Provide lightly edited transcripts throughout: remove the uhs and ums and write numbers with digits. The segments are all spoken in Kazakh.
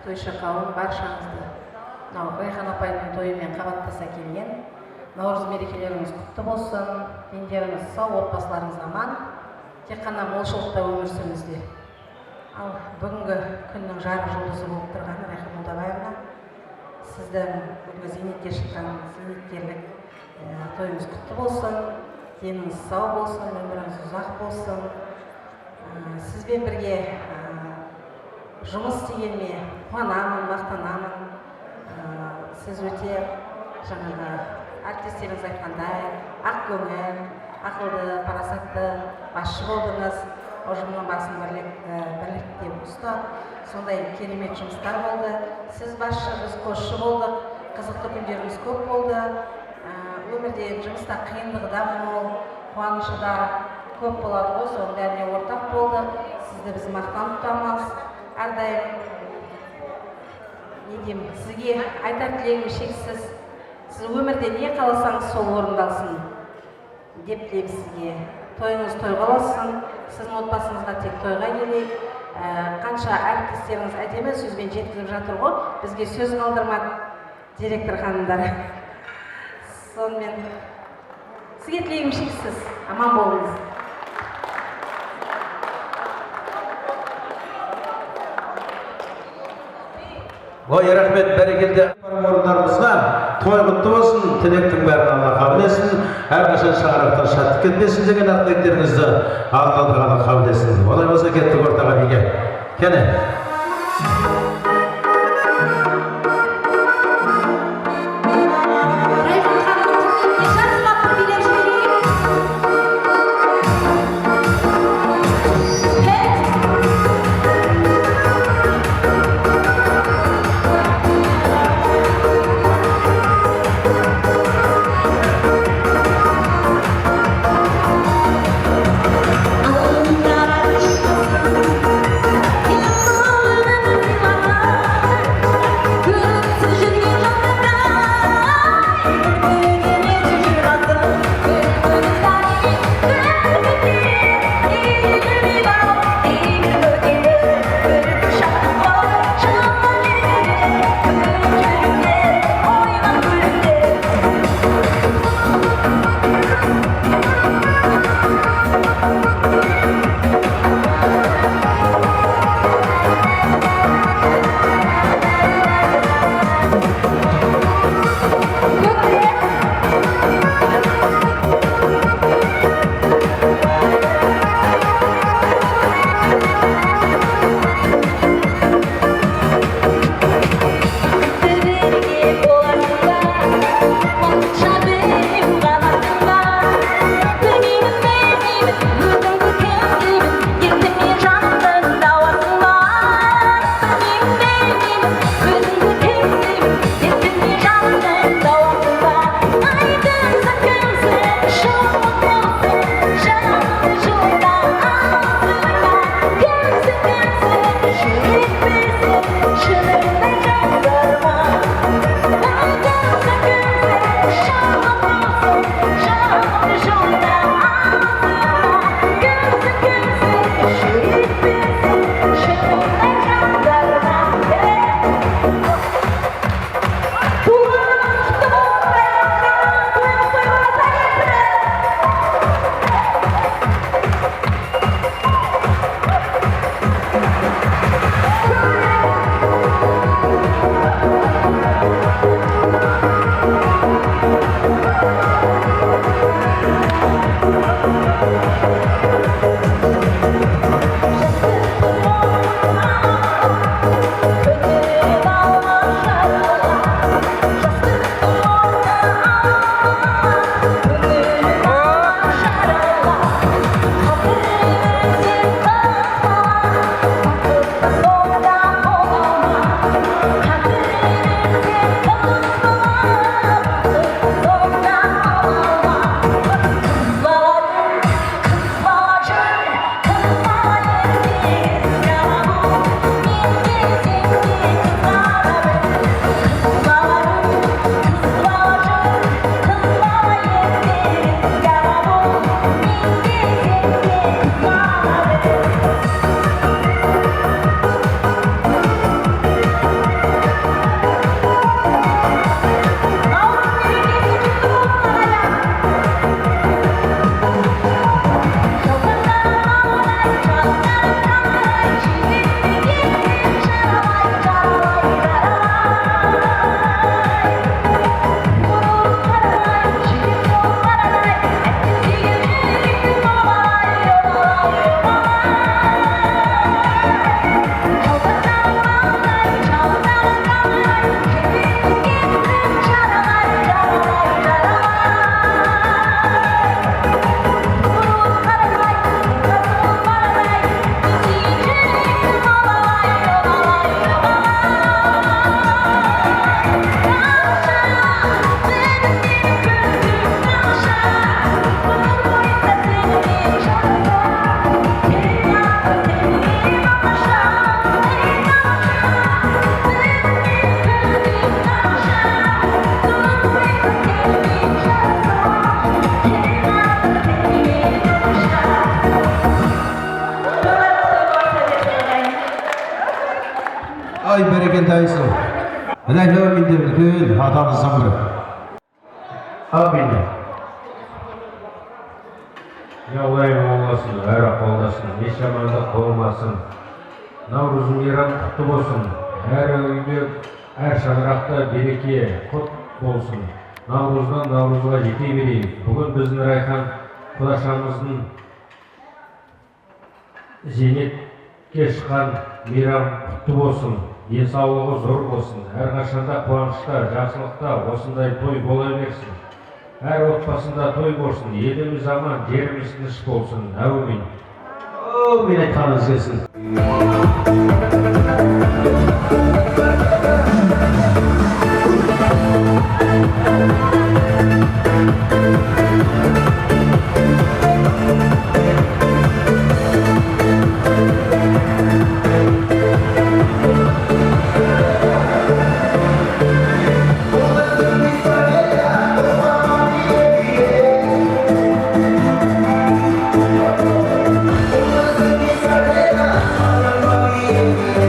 тойшы қауым баршаңызды мынау Райхан апайдың тойымен қабаттаса келген Наурыз мерекелеріңіз құтты болсын, дендеріңіз сау, отбасыларыңыз аман, тек қана молшылықта өмір сүріңіздер. Ал бүгінгі күннің жарық жұлдызы болып тұрған Райхан Молдабаевна, сіздің бүгінгі зейнетке шыққан зейнеткерлік тойыңыз құтты болсын, деніңіз сау болсын, өміріңіз ұзақ болсын. Сізбен бірге жұмыс істегеніме қуанамын, мақтанамын. Сіз өте жаңағы әріптестеріңіз айтқандай ақ көңіл, ақылды, парасатты басшы болдыңыз. Ұжымның басын бірлікте ұстап, сондай керемет жұмыстар болды. Сіз басшы, біз қосшы болдық. Қызықты күндеріміз көп болды. Өмірде жұмыста қиындығы да мол, қуанышы да көп болады ғой, соның бәріне ортақ болды. Сізді біз мақтан тұтамыз. Әрдайым сізге айтар тілегім шексіз. Сіз өмірде не қаласаңыз сол орындалсын деп тілеймін сізге. Тойыңыз тойға болсын, сіздің отбасыңызға тек тойға келейік. Қанша әріптестеріңіз әдемі сөзбен жеткізіп жатыр ғой, бізге сөз қалдырмады директор ханымдар. Сонымен сізге тілегім шексіз, аман болыңыз. Ой, рахмет, бәрекелді орындарымызға той құтты болсын, тілектің бәрін Алла қабыл етсін, әрқашан шаңырақтан шаттық кетпесін деген ақ тілектеріңізді алдыға қабыл етсін. Олай болса кеттік ортаға биге. Кәне. Ай бәрекелді айсың. Рәйлі өмінде үлкен адамыздан бірі. Амин. Яулайым болсын, әр қолдасын, еш жамандық болмасын. Наурыз мейрам құтты болсын. Әр үйде, әр шаңырақта береке, құт болсын. Наурыздан наурызға жете берейік. Бүгін біздің Райхан Құдашамыздың зейнетке шыққан мейрам құтты болсын. Денсаулығы зор болсын. Әрқашанда қуанышта, жақсылықта осындай той бола берсін. Әр отбасында той болсын. Еліміз аман, жеріміз тыныш болсын. Әумин. Әумин айтқаныңыз келсін. Thank you.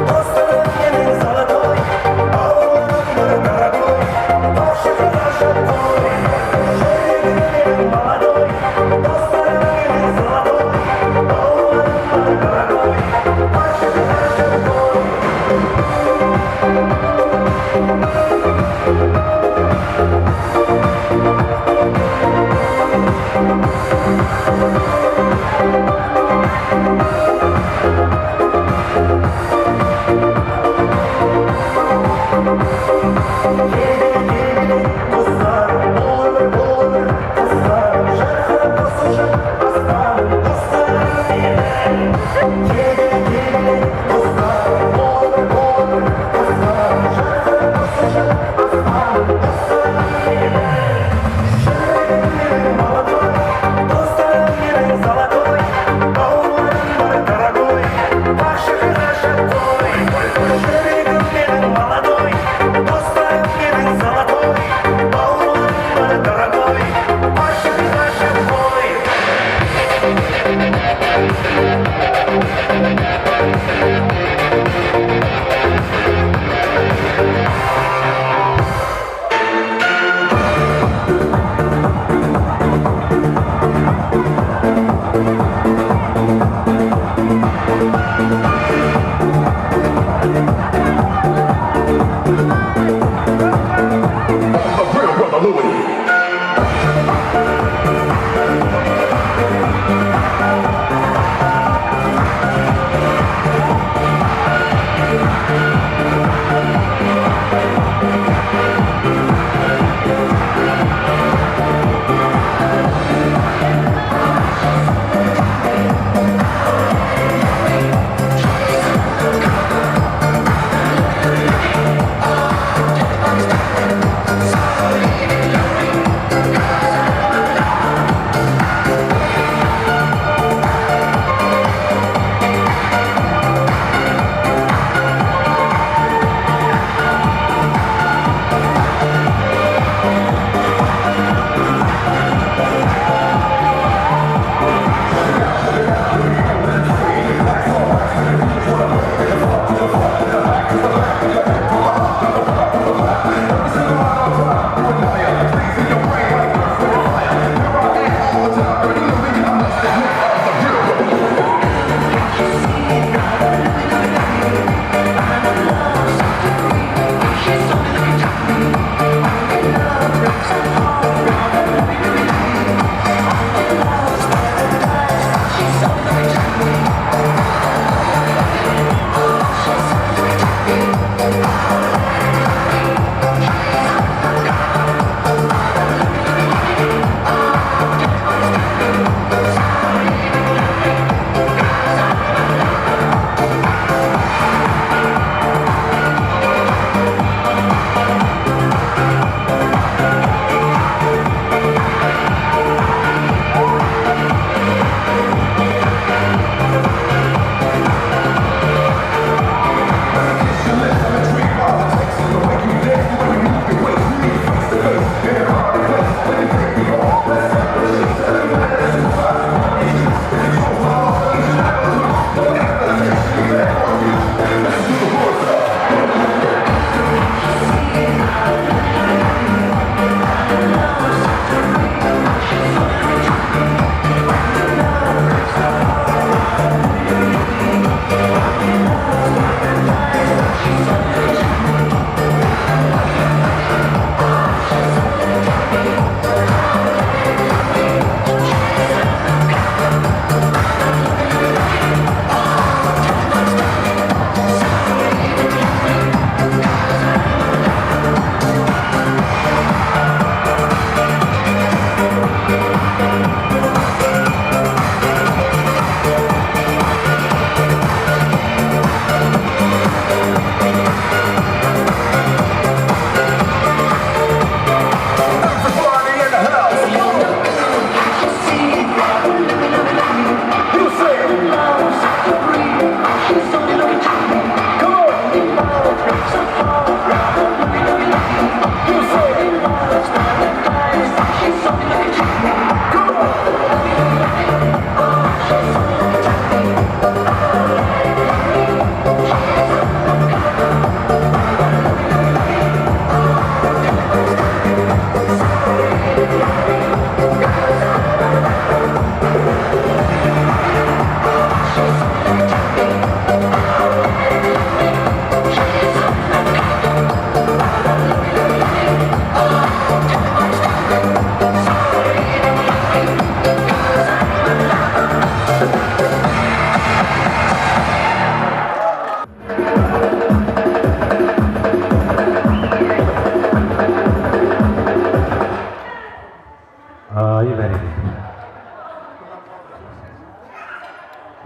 Dost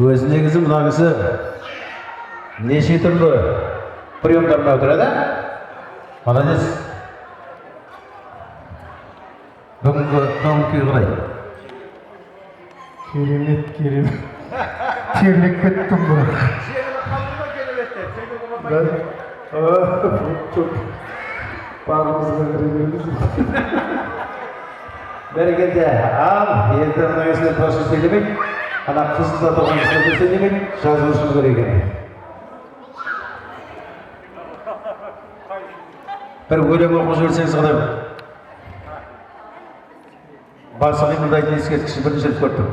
Өзі негізі мына кісі неше түрлі приемдармен отырады. Молодец. Бүгінгі күй қалай? Керемет. Терлік кеттім бұл. Бағымызға кіреміз. Бәрекелді. Ал, енді мына кісілер тосын сөйлемейді. Ана қызылда тұрған кісілер сөйлемейді. Жазылышын керек екен. Bir өлең оқып жіберсеңіз қалай? Басы қимылдайтын ескерткіші бірінші рет көрдім.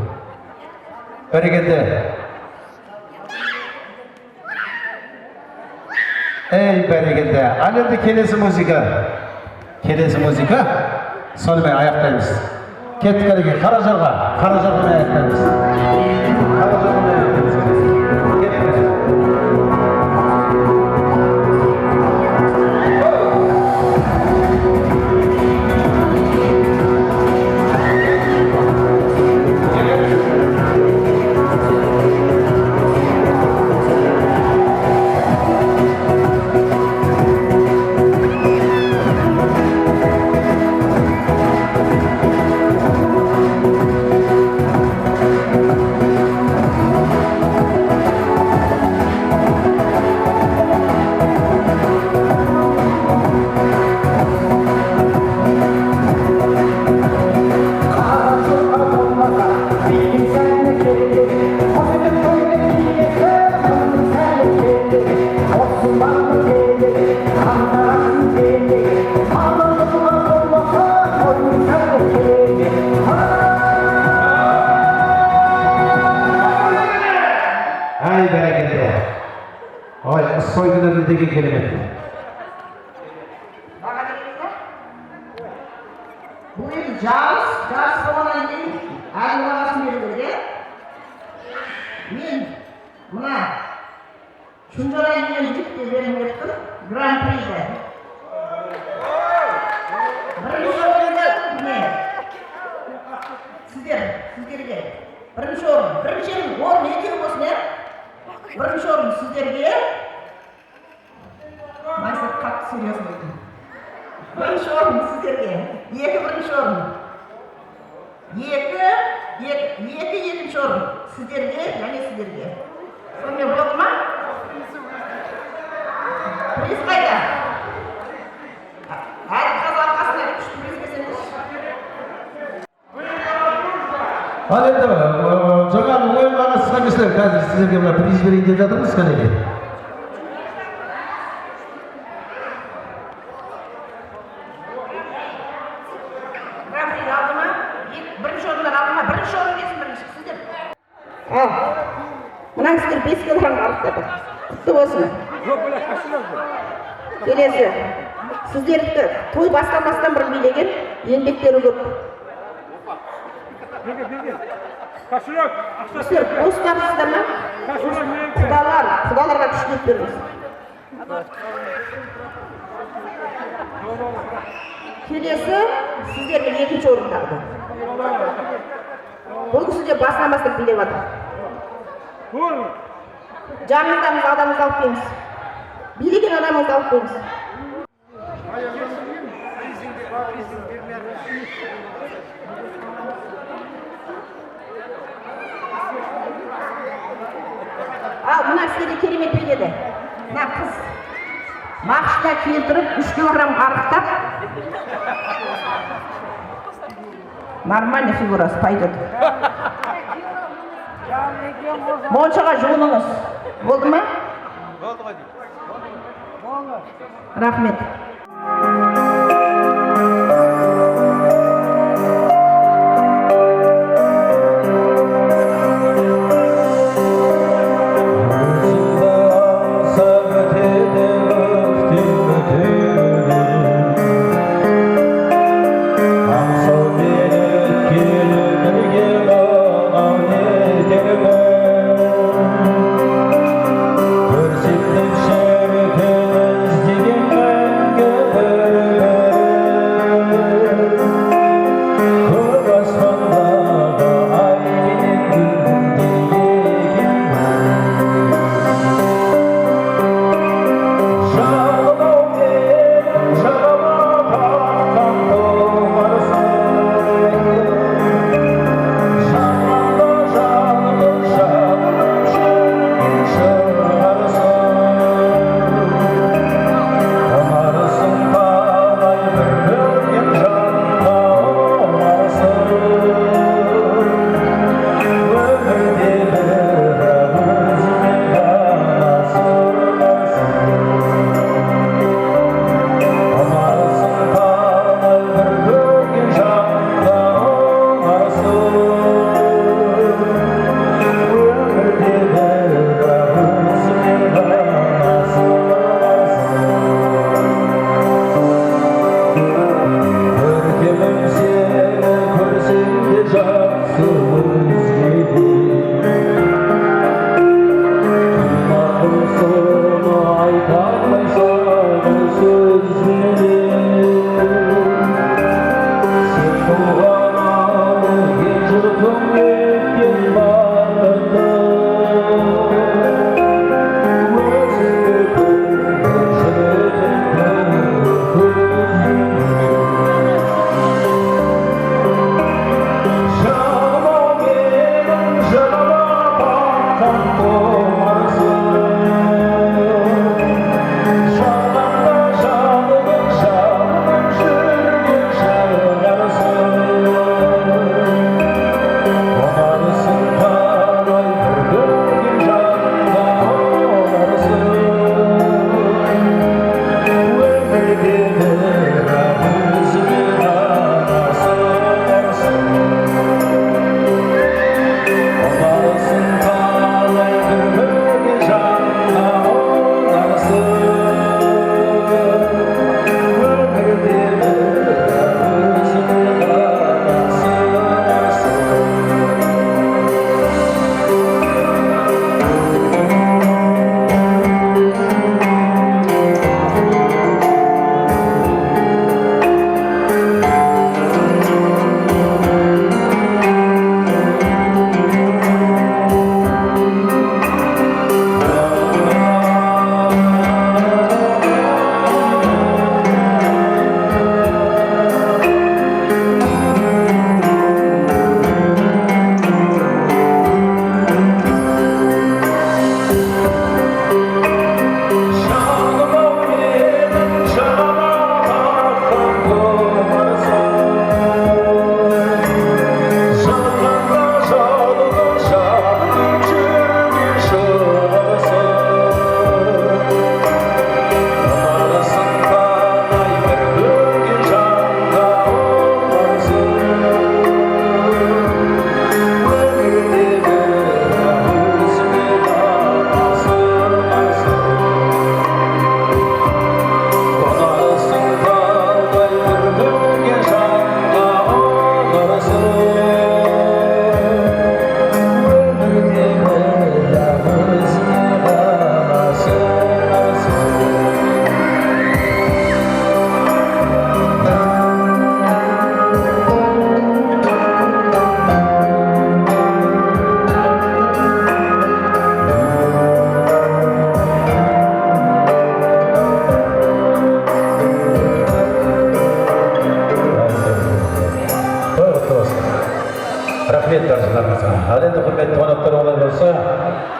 Бәрекелді. Ей бәрекелді. Ал енді келесі музыка. Сонымен аяқтаймыз. Кеттік әлеге, Қаражорға аяқтаймыз. Ay bereketli. Ay soygunlarını teki kelime. Bu yıl Caz zamanı değil, Erdoğan'ın yerinde. Men, buna, şuncalar yiyen ciddi verim ettim, Grand Prix'de. Birinci oyunda ne? Sizlerge. Birinci oyun ne diyor olsun ya? Birinci oyun sizlerge. Maalesef kalk söylüyorsun dedim. Birinci oyun sizlerge. Birinci oyun. Yedi oyun. Sizlerge, yani sizlerge. Sonra buldu mu? Priz kayda. Her kazanmasına üçlü priz kesilmiş. Al енді жаңағы ойынға сызған кісілер қазір сіздерге мына приз берейін деп жатырмыз кәнеке. Гран-при алды ма? Бірінші орындар алды ма? Бірінші орын келсін бірінші сіздер. Мына кісілер 5 килограмм арықтады. Құтты болсын. Келесі. Сіздерді той бастамастан бір билеген еңбектері көп. Сіздер бостарсыздар ма? Құдаларға күштеп беріңіз. Келесі сіздерге екінші орындарды. Бұл кісі де бастамастан билеп жатыр. Жаныңыздамыз адамыңызды алып келіңіз. Билеген адамыңызды алып келіңіз. Ал, мына сіздерге керемет береді. Мына қыз мақшына келтіріп 3 килограмм арықтап. Нормальный фигурасы пойдет. Моншаға жуыныңыз. Болды ма? Болды ғой. Рахмет. Көрсетіп шәркін іздеген мәңгі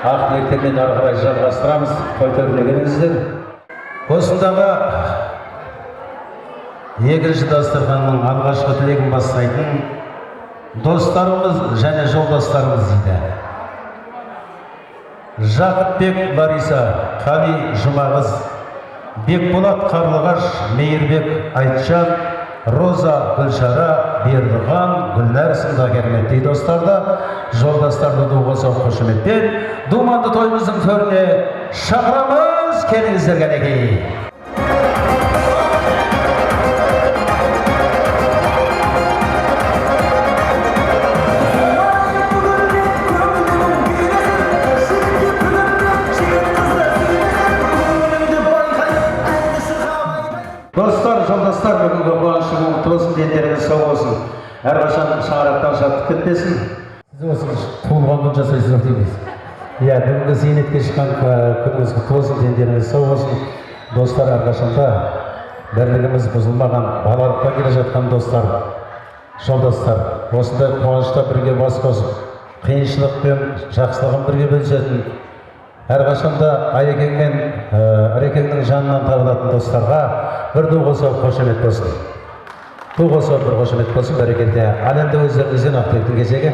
ақ тілектермен ары қарай жалғастырамыз. Той төрлегеніңіздер. Осындағы екінші дастарханның алғашқы тілегін бастайтын достарымыз және жолдастарымыз дейді. Жақыпбек Лариса, Қали Жұмағыз, Бекболат Қарлығаш, Мейірбек Айтжан, Роза Гүлшара, Бердіған, Гүлнәр сынды кереметтей достарды, жолдастарды ду қосып қошеметпен думанды тойымыздың төріне шақырамыз. Келіңіздер кәнекей. Достар, жолдастар, бүгінгі қуанышы болып тосын, дендеріңіз сау болсын. Әрқашан шаңырақтан шаттық кетпесін. Сіз осы туылған күн жасайсыз дейміз. Бүгінгі зейнетке шыққан күніңіз құтты болсын, дендеріңіз сау болсын. Достар, әрқашанда бірлігіміз бұзылмаған, балалықтан келе жатқан достар, жолдастар, осындай қуанышта бірге бас қосып, қиыншылық пен жақсылығын бірге бөлісетін, әрқашанда Айекең мен Әрекеңнің жанынан табылатын достарға бір ду қосып қошемет болсын. Ду қосып бір қошемет болсын, бәрекелді. Ал енді өздеріңізден ақтілектің кезегі.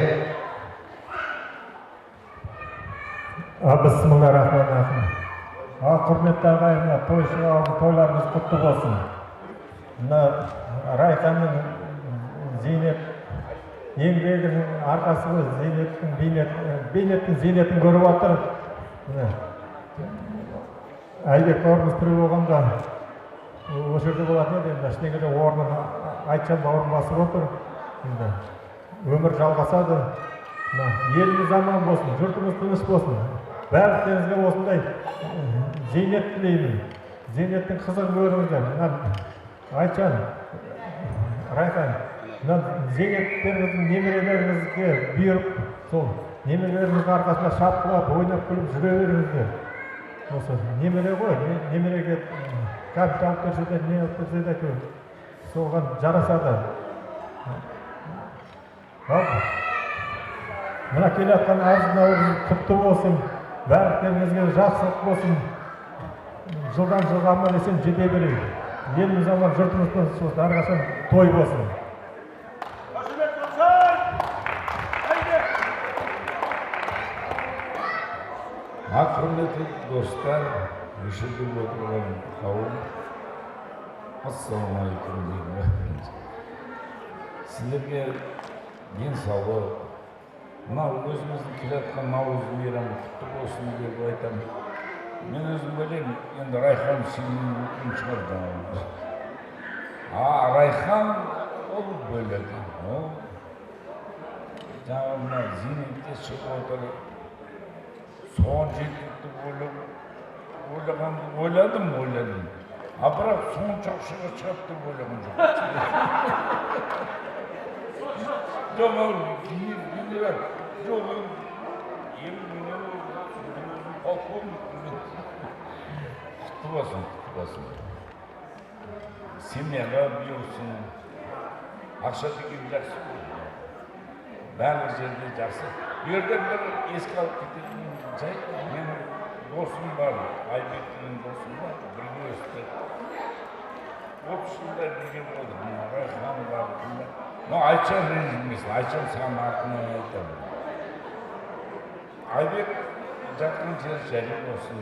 Бисмиллахиррахманиррахим. Құрметті ағайындар, тойларыңыз құтты болсын. Райханның зейнет еңбегінің арқасы бейнеттің зейнетін көріп отыр. Айбек бауырымыз тірі болғанда осы жерде болатын еді, ештеңеде орнын Айтжан бауырым басып отыр. Өмір жалғасады. Еліміз аман болсын, жұртымыз тыныш болсын. Барлықтарыңызға осындай зейнет тілеймін. Зейнеттің қызығын көріңіздер. Айтжан, Райхан, зейнеттеріңіздің немерелеріңізге бұйырып, сол немерелеріңіздің арқасында шапқылап, ойнап күліп жүре беріңіздер. Осы немере ғой, немереге капитал көрсетеді, не көрсетеді әйтеуір. Соған жарасады. Мына келе жатқан азын-аулақ құтты болсын, барлықтарыңызға жақсылық болсын. Жылдан жылға аман есен жете берейік. Еліміз аман, жұртымыз тыныш болсын, әрқашан той болсын. Құрметті достар, мүшелдеп отырған қауым, ассалаумағалейкум деймін. Сіздерге денсаулық, мынау өзіміздің келе жатқан наурыз мейрамы құтты болсын деп айтамын. Мен өзім ойлаймын, енді Райхан сенің мүмкін шығар. Райхан ол бөледі. Жаңағы мына зейнетте шығып отыр. Соған жеткілікті ойладым. Бірақ сонша ақшаға шығады деп ойлаған жоқ. Құтты болсын. Семьяға бұйырсын. Ақша деген жақсы болды. Барлық жерде жақсы. Bu yerде бір еске алып кететін жай, менің досым бар, Айбектің досым бар, бірге өсті. 30 жылдар бірге болды, Райхан бар. Айтжан ренжімесін, Айтжан саған артынан айтамын. Айбек жатқан жер жария болсын.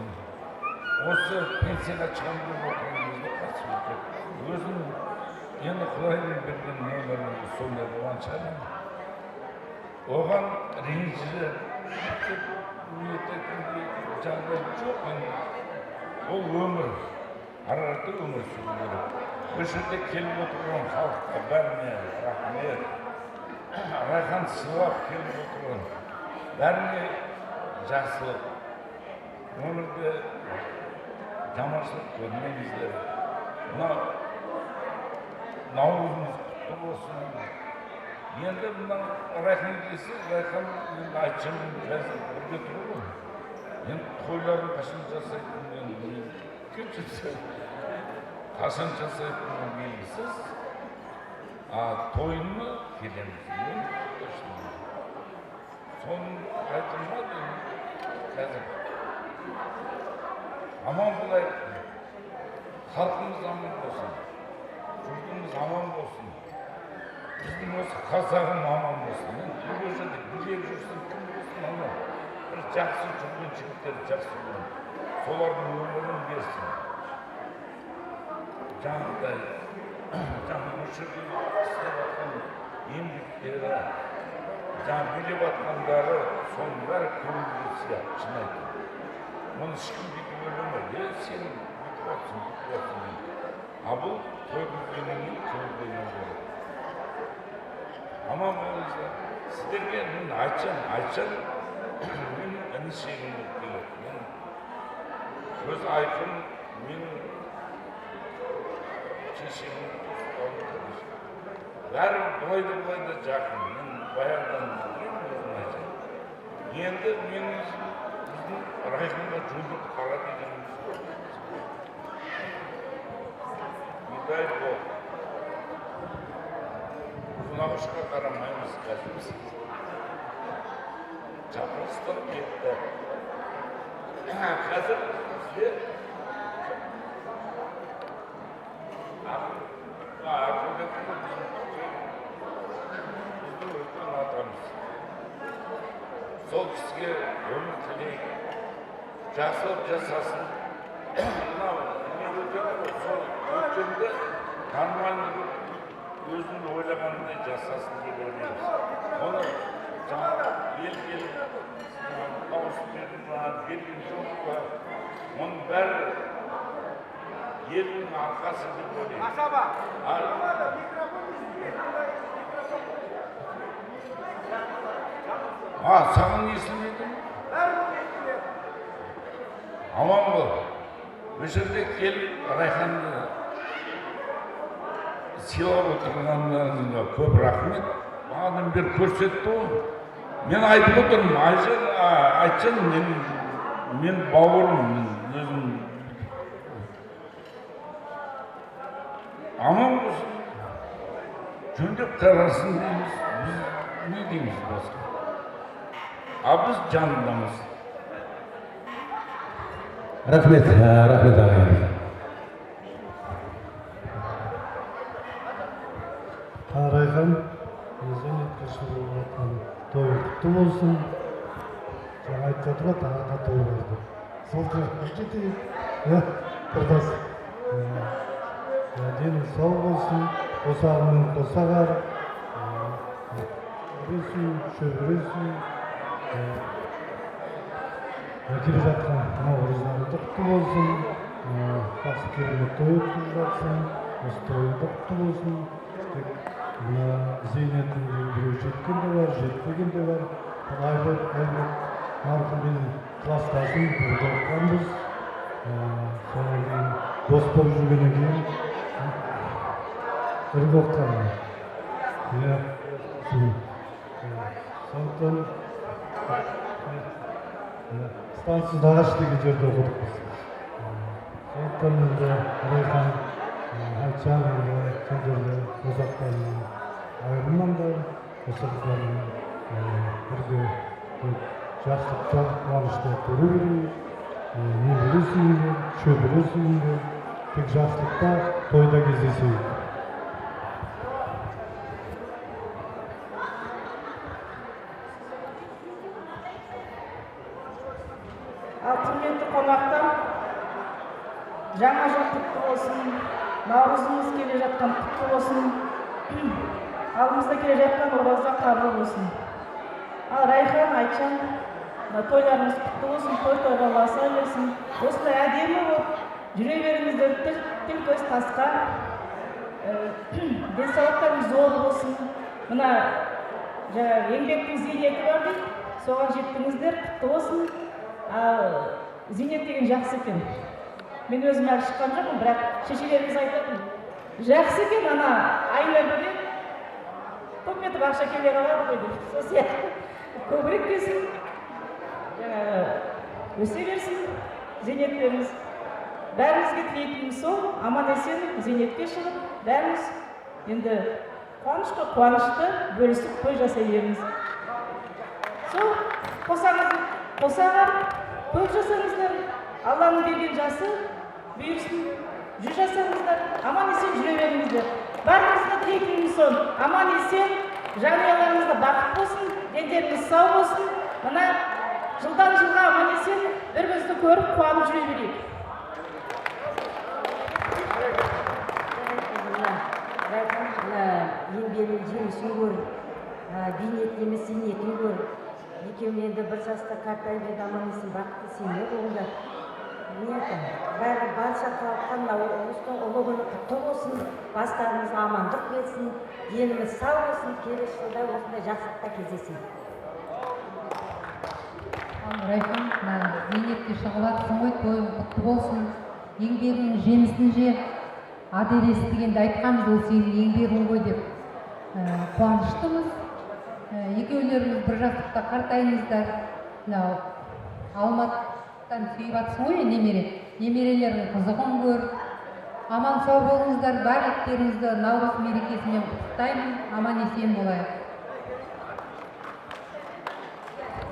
Осы пенсияға шығам деп отырған кезде қатысып өтеді. Өзім енді Құдайдың берген нөмірін сондай болған шығармын. Оған ренжі жағдай жоқ. Ол өмір, арараты өмір сүру керек. Бұл жерде келіп отырған халыққа бәріне рахмет. Райхан сыйлап келіп отырған бәріне жақсылық. Өмірде жаманшылық көрмеңіздер. Наурызымыз құтты болсын. Енді мына Райхан келсе, Райхан Айтжанмен қазір бірге тұру ғой. Енді тойларын қашан жасайтын, қашан жасайтын белгісіз. Тойыны келеміз. Соның айтылмады, қазір аман болайық, халқымыз аман болсын, жұртымыз аман болсын, біздің осы қазағым аман болсын. Мен бұл жерде билеп жүрсін, кім болсын, ана бір жақсы жүрген жігіттер жақсы болсын, солардың өмірін берсін. Жаңағыдай жаңа осы жерде істеп жатқан еңбектері, жаңа билеп жатқандары, соның бәрі көңілге сияды, шын айтамын. Мұны ешкім бүйтіп ойламайды, сен бүйтіп отырсың дейді. А бұл той көргеннен кейін көңілденген болады. Аман болыңыздар. Сіздерге мен айтсам, мен інішегім болып келеді. Мен көз айқын, менің шешемнің бәрі бұлай да жақын. Мен баяғыдан өзім айтайын. Енді мен біздің Райханға жөндеп қара дегеніміз бар. Бидай бол. Ұзынағышқа қарамаймыз қазір. Жапырыстан кетті. Қазір бізде біздің үлкен атамыз. Сол кісіге өмір тілейік, жақсылық жасасын. Мынау не өтеді, сол өткенді нормальный өзін ойлағандай жасасын деп ойлаймыз. Оны жаңағы ел дауыс берген жоқ па, оның бәрі елдің арқасы деп ойлаймыз. Саған естілмейді ме? Аман бол. Бұл жерде келіп Райханды сыйлап отырғандарыңызға көп рахмет. Маған бір көрсетті ғой. Мен айтып отырмын, айтсам мен бауырым, өзім аман болсын, жөндеп қарасын дейміз. Біз не дейміз басқа? Biz canındamız. Rahmet ağabeyim. Rayhan, özün etkisi olatan toy kutlu olsun. Жаңа айтып жатыр ғой, тағы той болды. Сол жаққа кетейік. Құрдас. Дені сау болсын, қосағының қосағар. Өресін, шөбересін. Келе жатқан наурызлары құтты болсын, жақсы керемет той өткізіп жатсын, осы тойы құтты болсын. Мына Зейнеттің біреу жеткен де бар, жетпеген де бар. Айбек марқұм менің класстасым, бірге оқығанбыз. Содан кейін дос болып жүргеннен кейін бірге оқығанбыз. Сондықтан Станция Дағаш деген жерде оқыдық біз. Сондықтан енді Райхан, Айтжан, сендерді ұзақтарының айырымнан да осылықтарын бірге жақсылықта, қуанышта көре берейік. Немере сүйіңдер, шөбере сүйіңдер, тек жақсылықта, тойда кездесейік. Құрметті қонақтар, жаңа жыл құтты болсын, наурызымыз келе жатқан құтты болсын, алдымызда келе жатқан ораза қабыл болсын. Ал Райхан, Айтжан, тойларыңыз құтты болсын, той-тойға баса берсін. Осылай әдемі болып жүре беріңіздер, тіл көз тасқа, денсаулықтарыңыз зор болсын. Мына еңбектің зейнеті бар дейді, соған жеттіңіздер, құтты болсын. Зейнет деген жақсы екен. Мен өзім әлі шыққан жоқпын, бірақ шешелеріміз айтатын. Жақсы екен, ана айына бөлек топ етіп ақша келе қалады ғой деп. Сол сияқты көбірек келсін, өсе берсін зейнеттеріміз. Бәрімізге тілейтініміз сол, аман есен зейнетке шығып, бәріміз енді қуанышты бөлісіп той жасай береміз. Сол қосағар көп жасаңыздар, Алланың берген жасы бұйырсын. 100 жасаңыздар, аман есен жүре беріңіздер. Бәріміздің тілейтініміз сол, аман есен, жанұяларыңызда бақыт болсын, дендеріңіз сау болсын. Мына жылдан жылға аман есен бір-бірімізді көріп қуанып жүре берейік. Еңбегін жемісін көр, бейнет емес зейнетін көр. Екеуің енді бір жаста қартайып еді, аман есен бақытты сенер болыңдар. Бәрі барша халыққа ұлыстың ұлы күні құтты болсын, бастарыңызға амандық берсін, еліміз сау болсын, келесі жылда осындай жақсылықта кездесін. Райхан, зейнетке шығып жатсың ғой, тойың құтты болсын, еңбегіңнің жемісін же. Адел естігенде айтқанбыз, ол сенің еңбегің ғой деп қуаныштымыз. Екеулеріңіз бір жастықта қартайыңыздар. Алматыдан сүйіп жатсың ғой, немере. Немерелердің қызығын көр. Аман сау болыңыздар, барлықтеріңізді Наурыз мерекесімен құттықтаймын. Аман есен болайық.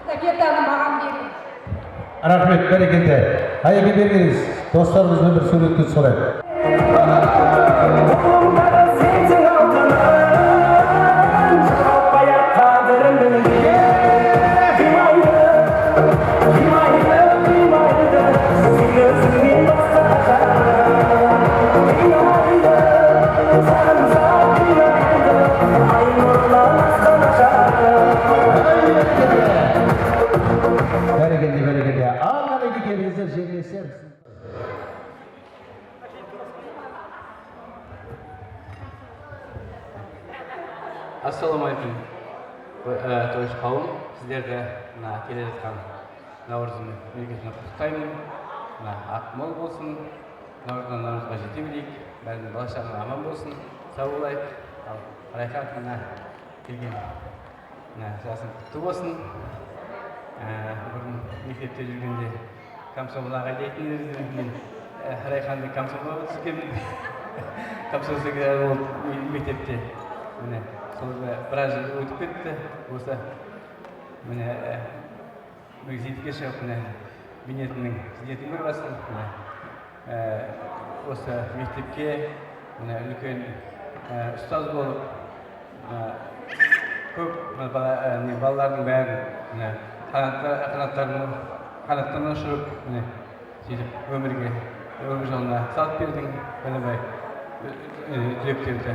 Стафетаны маған берin. Рахмет, бәрекелді. Айеге бергеніз, достарымызбен бір суретке түсірейік. Бәрекелді. Ал қареге келіңіздер, жеңілесер. Ассалаумағалейкум, тойшы қауым. Сіздерді келе жатқан Наурыздың мерекесімен құттықтаймын. Ақмол болсын, Наурыздан Наурызға жете білейік. Бәрінің бала-шағаның аман болсын, сау болайық. Ал Райхан келген жасың құтты болсын. Бұрын мектепте жүргенде комсомол ағай дейтін едіңіздер. Мен Райханды комсомолға түскенмін. Комсомол болды мектепте. Сол біраз жыл өтіп кетті. Осы зейнетке шығып, зейнетін бір басын. Осы мектепке үлкен ұстаз болып, көп балалардың бәрін қанаттарын ұшырып, өмір жолына салып бердің, түлектерді.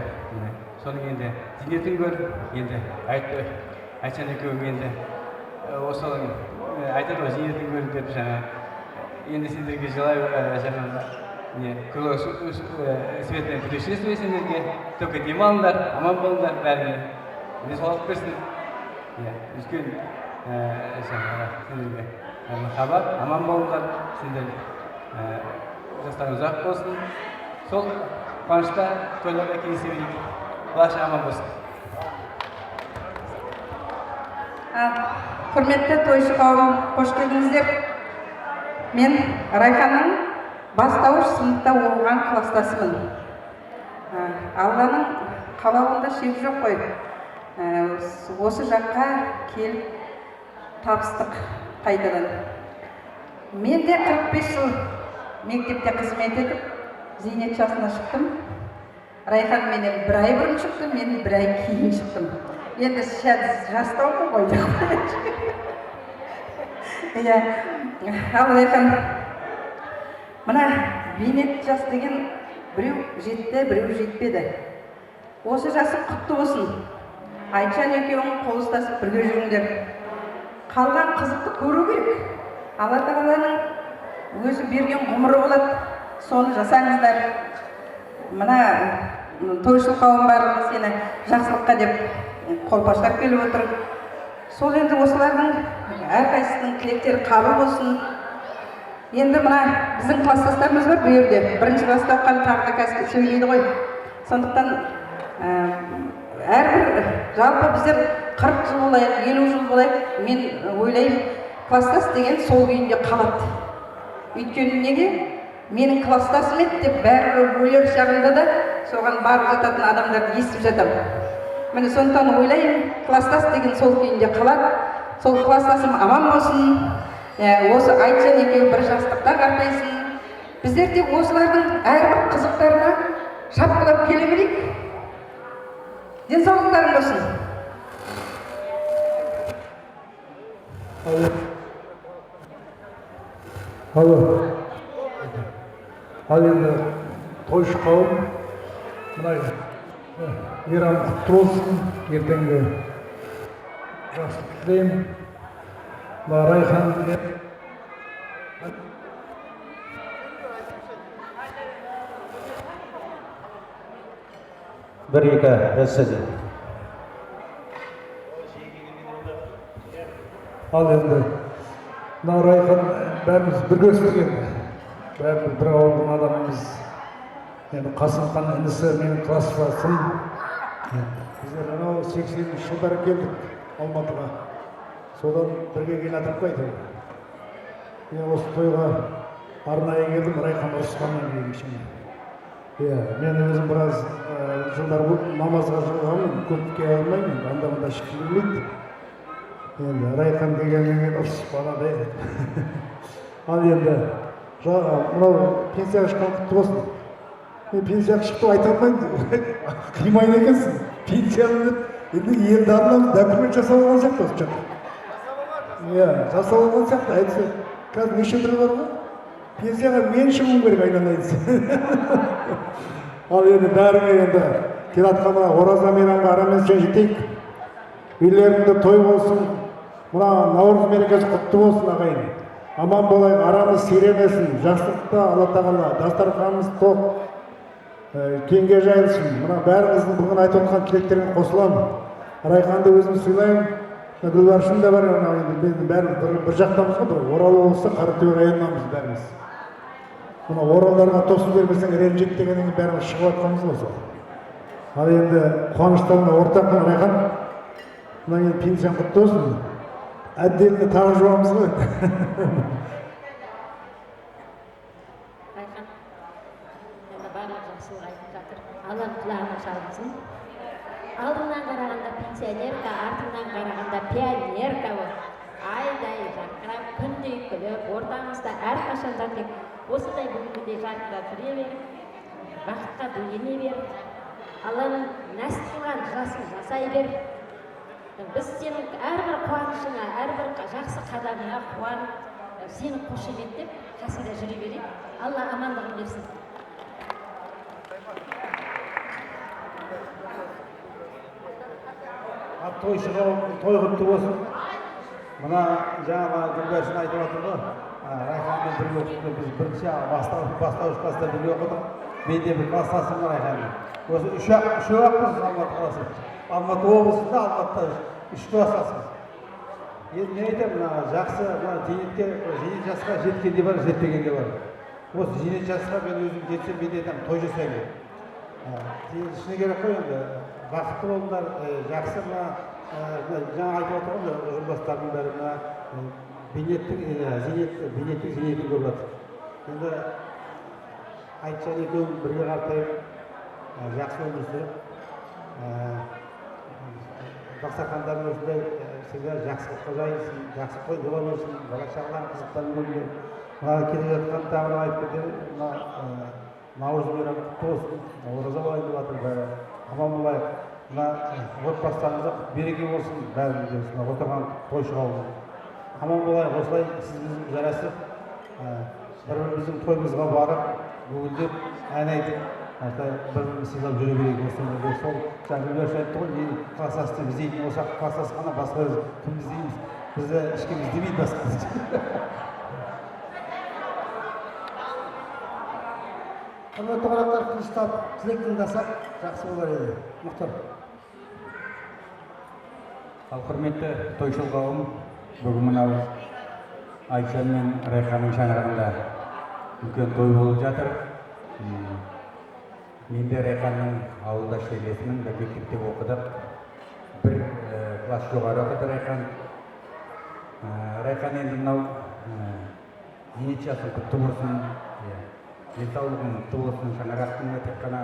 Соның енді зейнетін көр, енді айтсан екеуің енді осылың айтады ғой, зейнетін көр деп жаңа. Енді сендерге жылай светлен путешествие сендерге, только демалыңдар, аман болыңдар бәріне. Денсаулық берсін. Үлкен сендерге махаббат, аман болыңдар, сендер жастарың ұзақ болсын. Сол қуанышта тойларға кездесе берейік. Бала-шаға аман болсын. Құрметті тойшы қауым, қош келдіңіздер. Мен Райханның бастауыш сыныпта оқыған кластасымын. Алланың қалауында шек жоқ қой. Осы жаққа келіп табыстық қайтадан. Мен де 45 жыл мектепте қызмет етіп, зейнет жасына шықтым. Райхан менен бір ай бұрын шықты, мен бір ай кейін шықтым. Енді жастау ғой. Ал Райхан, мына бейнет жас деген біреу жетті, біреу жетпеді. Осы жасың құтты болсын. Айтжан екеуің қол ұстасып бірге жүріңдер. Қалған қызықты көру керек. Алла тағаланың өзі берген ғұмыры болады. Соны жасаңыздар. Мына тойшыл қауым барлығы сені жақсылыққа деп қолпаштап келіп отыр. Сол енді осылардың әрқайсысының тілектері қабыл болсын. Енді мына біздің кластастарымыз бар бұл жерде. Бірінші класста оқыған тағы да қазір сөйлейді ғой. Сондықтан әрбір жалпы біздер 40 жыл болайық, 50 жыл болайық, мен ойлаймын, кластас деген сол күйінде қалады. Өйткені неге? Менің кластасым еді деп бәрі өлер шағында да соған барып жататын адамдарды естіп жатамын. Міне сондықтан ойлаймын, кластас деген сол күйінде қалады. Сол кластасым аман болсын. осы Айтжан екеуі бір жастықта қартайсын. Біздер тек осылардың әрбір қызықтарына шапқылап келе берейік. Денсаулықтарың болсын. Ал енді тойшы қауым мына мейрам құтты болсын. Ертеңгі жақсылық тілеймін. Мына Райхан бір-екі рәседі. ал енді мына Райхан бәріміз бірге өскен. Бәріміз бір ауылдың адамымыз. Енді Қасымхан інісі менің класстасым. Біздер анау 80-ші жылдары келдік Алматыға. Содан бірге келатып қайтып. Мен осы тойға арнайы келдім, Райхан ұрысқаннан кейін. Мен өзім біраз жылдар намазға жығылғанмын, көп келе алмаймын, анда-мында ешкім білмейді. Енді Райхан дегеннен ұрысып баладай. Ал енді мынау пенсияға шыққан құтты болсын. Мен пенсияға шықты айта алмаймын. Қимайын екенсің. Пенсияны енді елді арнамыз документ жасалған сияқты осы жақта. Жасалған сияқты. Айтса, қазір неше түрі бар ғой? Пенсияға мен шығуым керек айналайын. Ал енді бәріңе енді келатқанда ораза мейрамға арамыз жетейік. Үйлеріңде той болсын. Мына Наурыз мерекесі құтты болсын ағайын. Аман болайық, арамыз сиренесін, жақсылықта Алла тағала, дастарханымыз тоқ, кеңге жайылсын. Мына бәріміздің бүгін айтып отқан тілектеріне қосыламын. Райханды өзім сыйлаймын. Гүлбаршын да бар, бәріміз бір жақтамыз ғой, Орал облысы Қаратөбе районынанбыз бәріміз. Мына оралдарға тосып бермесең ренжиді дегеннен бәріміз шығып жатқанымыз осы. Ал енді қуаныштарына ортақпын Райхан. Мына енді пенсияң құтты болсын. Әдделіне тағы жуамыз ғой. Райхан, енді барлық жақсылық айтып жатыр. Аллам құлағына шалғызсын. Алдыңнан қарағанда пенсионерка, артыңнан қарағанда пионерка бол. Айдай жарқырап, күндей күліп, ортамызда әрқашанда тек осындай бүгінгідей жарқырап жүре беріп, бақытқа бөлене беріп, Алланың нәсіп қылған жасын жасай беріп, біз сенің әрбір қуанышыңа, әрбір жақсы қадамыңа қуанып, сені қошеметтеп, қасыңда жүре берейік. Алла амандығын берсін. Тойшыға той құтты болсын. Мына жаңағы Гүлбаршын айтып отыр ғой. Райханмен бірге оқыды. Біз бірінші бастауыш класста бірге оқыдық. Мен де бір класстасым Райханмен. Осы үшеуақпыз Алматы қаласы. Алматы облысында Алматыда 3 класстасымыз. Енді мен айтамын, жақсы зейнет жасқа жеткен де бар, жетпеген де бар. Осы зейнет жасқа мен өзім жетсем, мен де айтамын, той жасаймын. Шыны керек қой енді. Бақытты болыңдар, жақсы жаңа айтып отыр ғой, жолдастардың бәрі бейнеттік зейнетін көріп жатыр. Енді Айтжан екеуің бірге қартайып, жақсы өмір сүріп, дастархандардың осындай всегда жақсылыққа жайылсын, жақсы той бола берсін, бала-шағалар қызықтарын көрген. Келе жатқан тағы айтып кетеді, Наурыз мейрамы құтты болсын, ораза болайын деп жатыр бәрі. Аман болайық. Мына отбасыларыңызға береке болсын, бәрімізге отырған тойшы қауым. Аман болайық, осылай сізбіздің жарасып, бір-біріміздің тойымызға барып, бүгіндеп, ән айтып, бір-біріміз сыйлап жүре берейік. Сол Гүлбаршын айтты ғой, класстасты біз дейтін болсақ, класстасқанда басқа кім іздейміз, бізді ешкім іздемейді басқа. Құрметті қонақтар, тыныштап тілек тыңдасақ жақсы болар еді. Мұхтар. Ал құрметті тойшыл қауым, бүгін мынау Айтжан мен Райханның шаңырағында үлкен той болып жатыр. Мен де Райханның ауылда шерлесімін, бір мектепте оқыдық. Бір класс жоғары оқыды Райхан. Райхан енді мынау зейнет жасын құтты болсын. Денсаулығың құтты болсын, шаңырақтың тек қана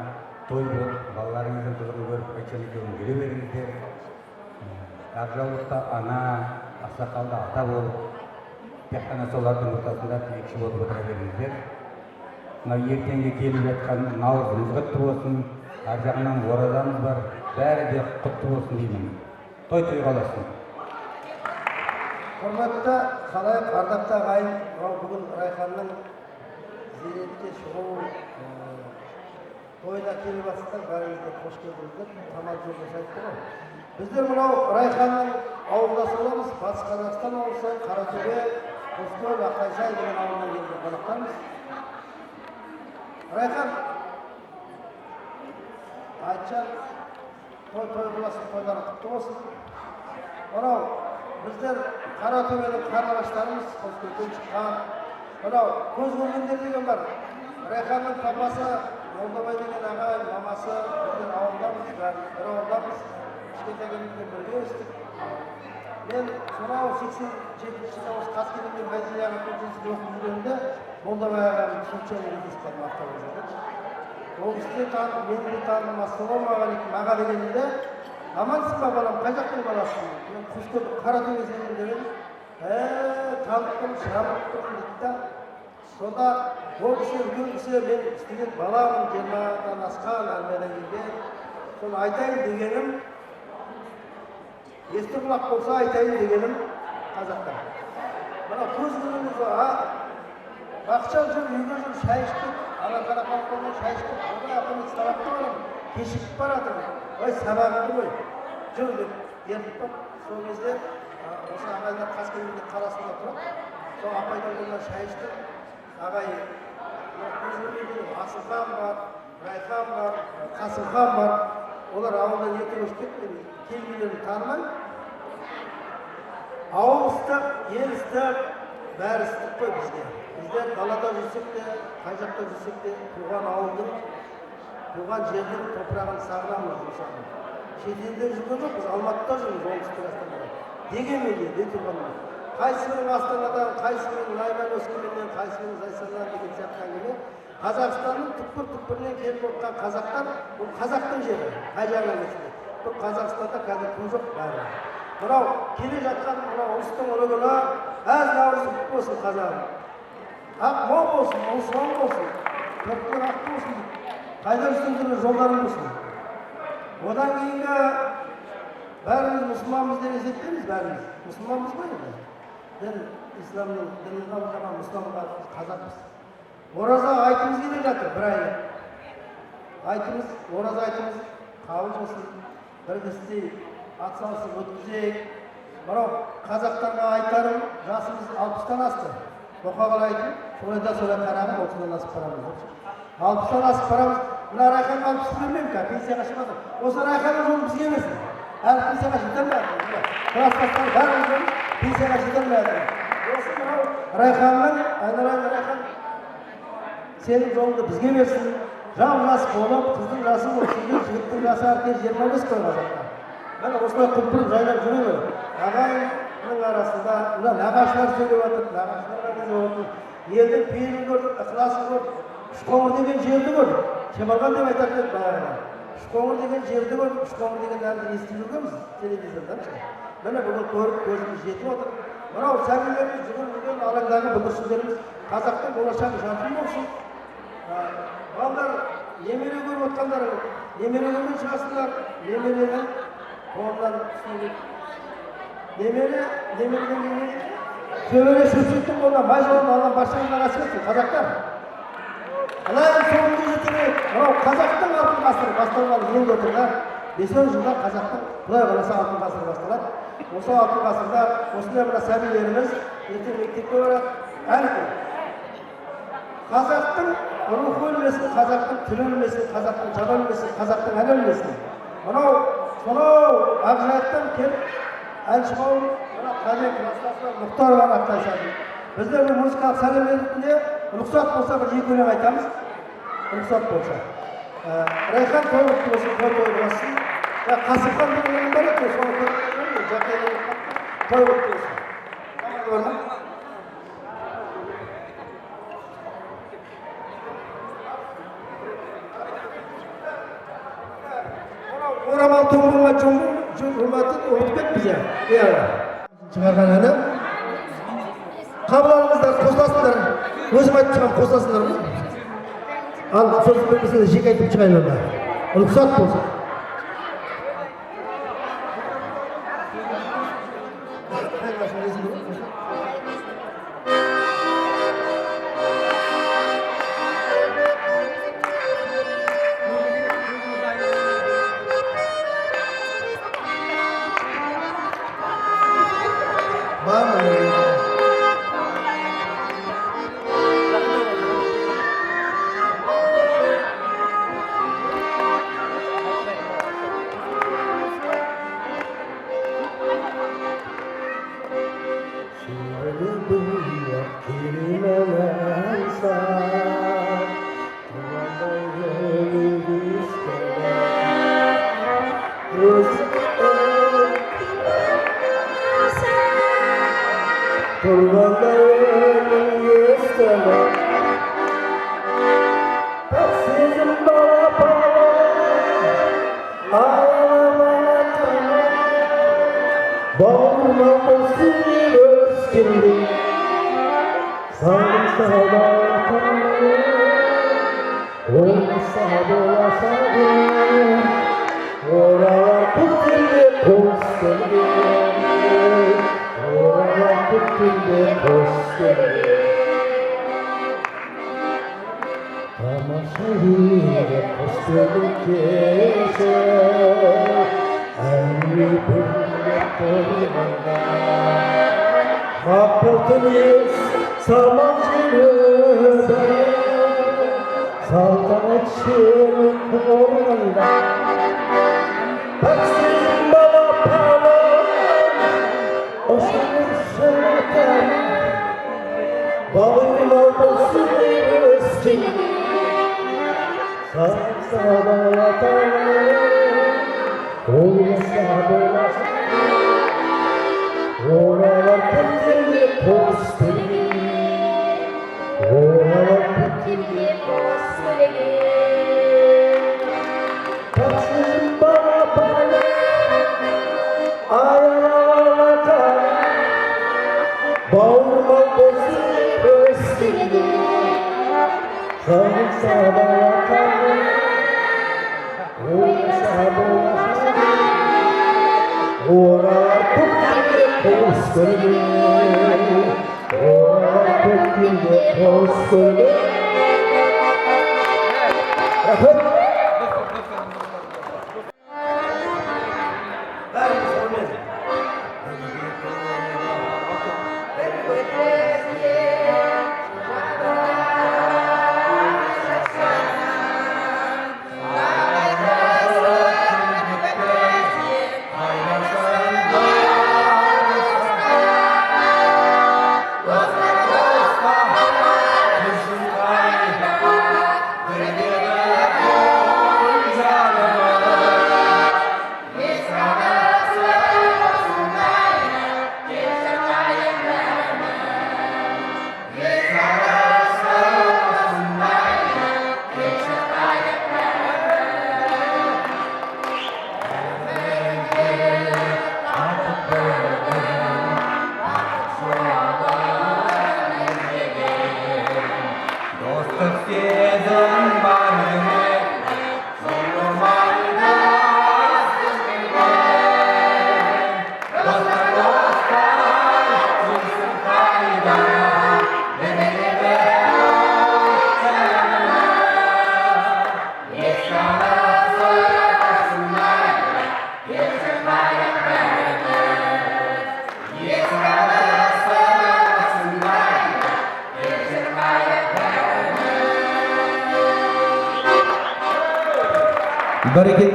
той болып, балаларыңыздың қызығын көріп, Айтжан екеуің жүре беріңіздер. Ақжаулықта ана, ақсақалда ата болып, тек қана солардың ортасында тілекші болып отыра беріңіздер. Мына ертеңге келіп жатқан наурызымыз құтты болсын, ар жағынан оразамыз бар, бәрі де құтты болсын деймін. Той қаласын. Құрметті халайық, ардақты ағайын, бүгін Райханның зейнетке шығу тойына келіп жатсыздар, бәріңізге қош келдіңіздер. Тамақ жол жасайды ғой. Біздер мынау Райханның ауылдасы боламыз. Батыс Қазақстан облысы, Қаратөбе, Қоскөл, Аққайсай деген ауылдан келген қонақтармыз. Райхан, айтжан, той боласын, тойлары құтты болсын. Мынау біздер Қаратөбенің қарлығаштарымыз, Қоскөлден шыққан. Мынау көз көргендер деген бар. Райханның папасы, Молдабай деген ағай, мамасы, біздер ауылдамыз, бір ауылдамыз. Кішкентай кезімізден бірге өстік. Мен сонау 87 жылы Қаскелеңнен Бразилияға көшіп оқып жүргенде Молдабай ағаймен случайно кездесіп қалдым автобусда. Ол кісі де танып, мені де таныдым, ассалаумағалейкум аға дегенде, амансың ба балам, қай жақтың баласың? Мен Қоскөл Қаратөбесінен деп таныттым, шығарып тұрмын дейді да. Сонда ол кісі үлкен кісі, мен студент баламын, 20-дан асқан, армиядан келген. Соны айтайын дегенім, есті құлақ болса айтайын дегенім қазақтар. Мына көз көргеніміз бақытжан жүр, үйге жүр, шай ішіп, қарақалпақпен шай ішіп, одан апамыз сабаққа барамын, кешігіп баратыр. Ой, сабағыңды қой, жүр деп ертіп бар. Сол кезде осы ағайлар Қаскелеңде қаласында тұрады. Сол апайдан қолынан шай ішті. Ағай, көз көргенде Асылхан бар, Райхан бар, Қасымхан бар. Олар ауылдан ерте көшіп кетті, келгендерін танымаймын. Ауыл ыстық, ел ыстық, бәрі ыстық қой бізге. Біздер далада жүрсек те, қай жақта жүрсек те, туған ауылдың, туған жердің топырағын сағынамыз мысалы. Шетелде жүрген жоқ, біз Алматыда жүрміз, оңтүстік Астанада. Дегенмен де тұрғанымыз. Қайсының Астанадан, қайсының Найман Өскеменнен, қайсының Зайсаннан деген сияқты әңгіме. Қазақстанның түкпір-түкпірінен келіп отырған қазақтар, бұл қазақтың жері, қай жағынан кетсе. Бұл Қазақстанда қазір күн жоқ бәрі. Мынау келе жатқан мынау ұлыстың ұлы күні, әз наурыз құтты болсын қазағым. Ақ мол болсын, ұлысуан болсын, төрттен ақ болсын, қайда жүрсеңдер жолдарың болсын. Одан кейінгі бәріміз мұсылманбыз деп есептейміз, бәріміз. Мұсылманбыз ғой енді. Дін исламның дінін қабылдаған мұсылманға қазақпыз. Ораза айтымыз келе жатыр, бір айлық. Айтымыз, ораза айтымыз қабыл болсын, біргістей атсалысып өткізейік. Мынау қазақтарға айтарым, жасымыз 60-тан асты. Оқағал айтым, солайда солай қарағым, 30-дан асып барамыз. 60-тан асып барамыз. Мына Райханға 60 бермеймін ка, пенсияға шығады. Осы Райханның жолы бізге емесін. Әлі пенсияға жетілмейді. Кластастан бәріміз жолы пенсияға жетілмейді. Осы мынау Райханның, айналайын Райхан, сенің жолыңды бізге берсін. Жау жас болып, қыздың жасы 30, жігіттің жасы әркез 25 қой қазақта. Міне осылай құлпырып жайлап жүремін. Ағайынның арасында, мына нағашылар сөйлеп жатыр, нағашыларға не отыр. Елдің пейілін көрдік, ықыласын көрдік. Үшқоңыр деген жерді көрдік. Шемарған деп айтатын еді баяғыда. Үшқоңыр деген жерді көрдік, Үшқоңыр деген әнді естіп жүргенбіз телевизордан. Міне бүгін көріп, көзіміз жетіп отыр. Мынау сәбилеріміз, жүгірген алаңдағы бүлдіршіндеріміз қазақтың болашағы жарқын болсын. Балдар, немере көріп отқандар, немере көрген шығасындар, немеренің қолынан түсінген. Немереден кейін сөбере шөпшектің қолынан май жолын алған баршаңызға насip етсін, қазақтар. Алайын соңында жетелейік, мынау қазақтың алтын ғасыры басталғалы енді отырда, 5-10 жылда қазақтың Құдай қаласа алтын ғасыры басталады. Осы алтын ғасырда осындай мына сәбилеріміз ертең мектепке барады, әлі қазақтың рухы өлмесін, қазақтың тілі өлмесін, қазақтың жаны өлмесін, қазақтың әні өлмесін. Мынау, сонау Ақжайықтан келіп, әнші қауым, Қадек, Мұхтар бар Аққайсардың. Біздер бұл музыкалық сәлем ретінде рұқсат болса бір 2 өлең айтамыз. Рұқсат болса. Райхан той құтты болсын, той болсын. Қасымхан бір өлең бар екен, соны той құтты болсын. Орамал тобырға жұмбатын ұмытып кетпіз я. Шығарған әні. Қабыл сөзім айтып шығамын, қосасыңдар ма? Ал сөзім бітпесе де жеке айтып шығайын онда. Рұқсат болса.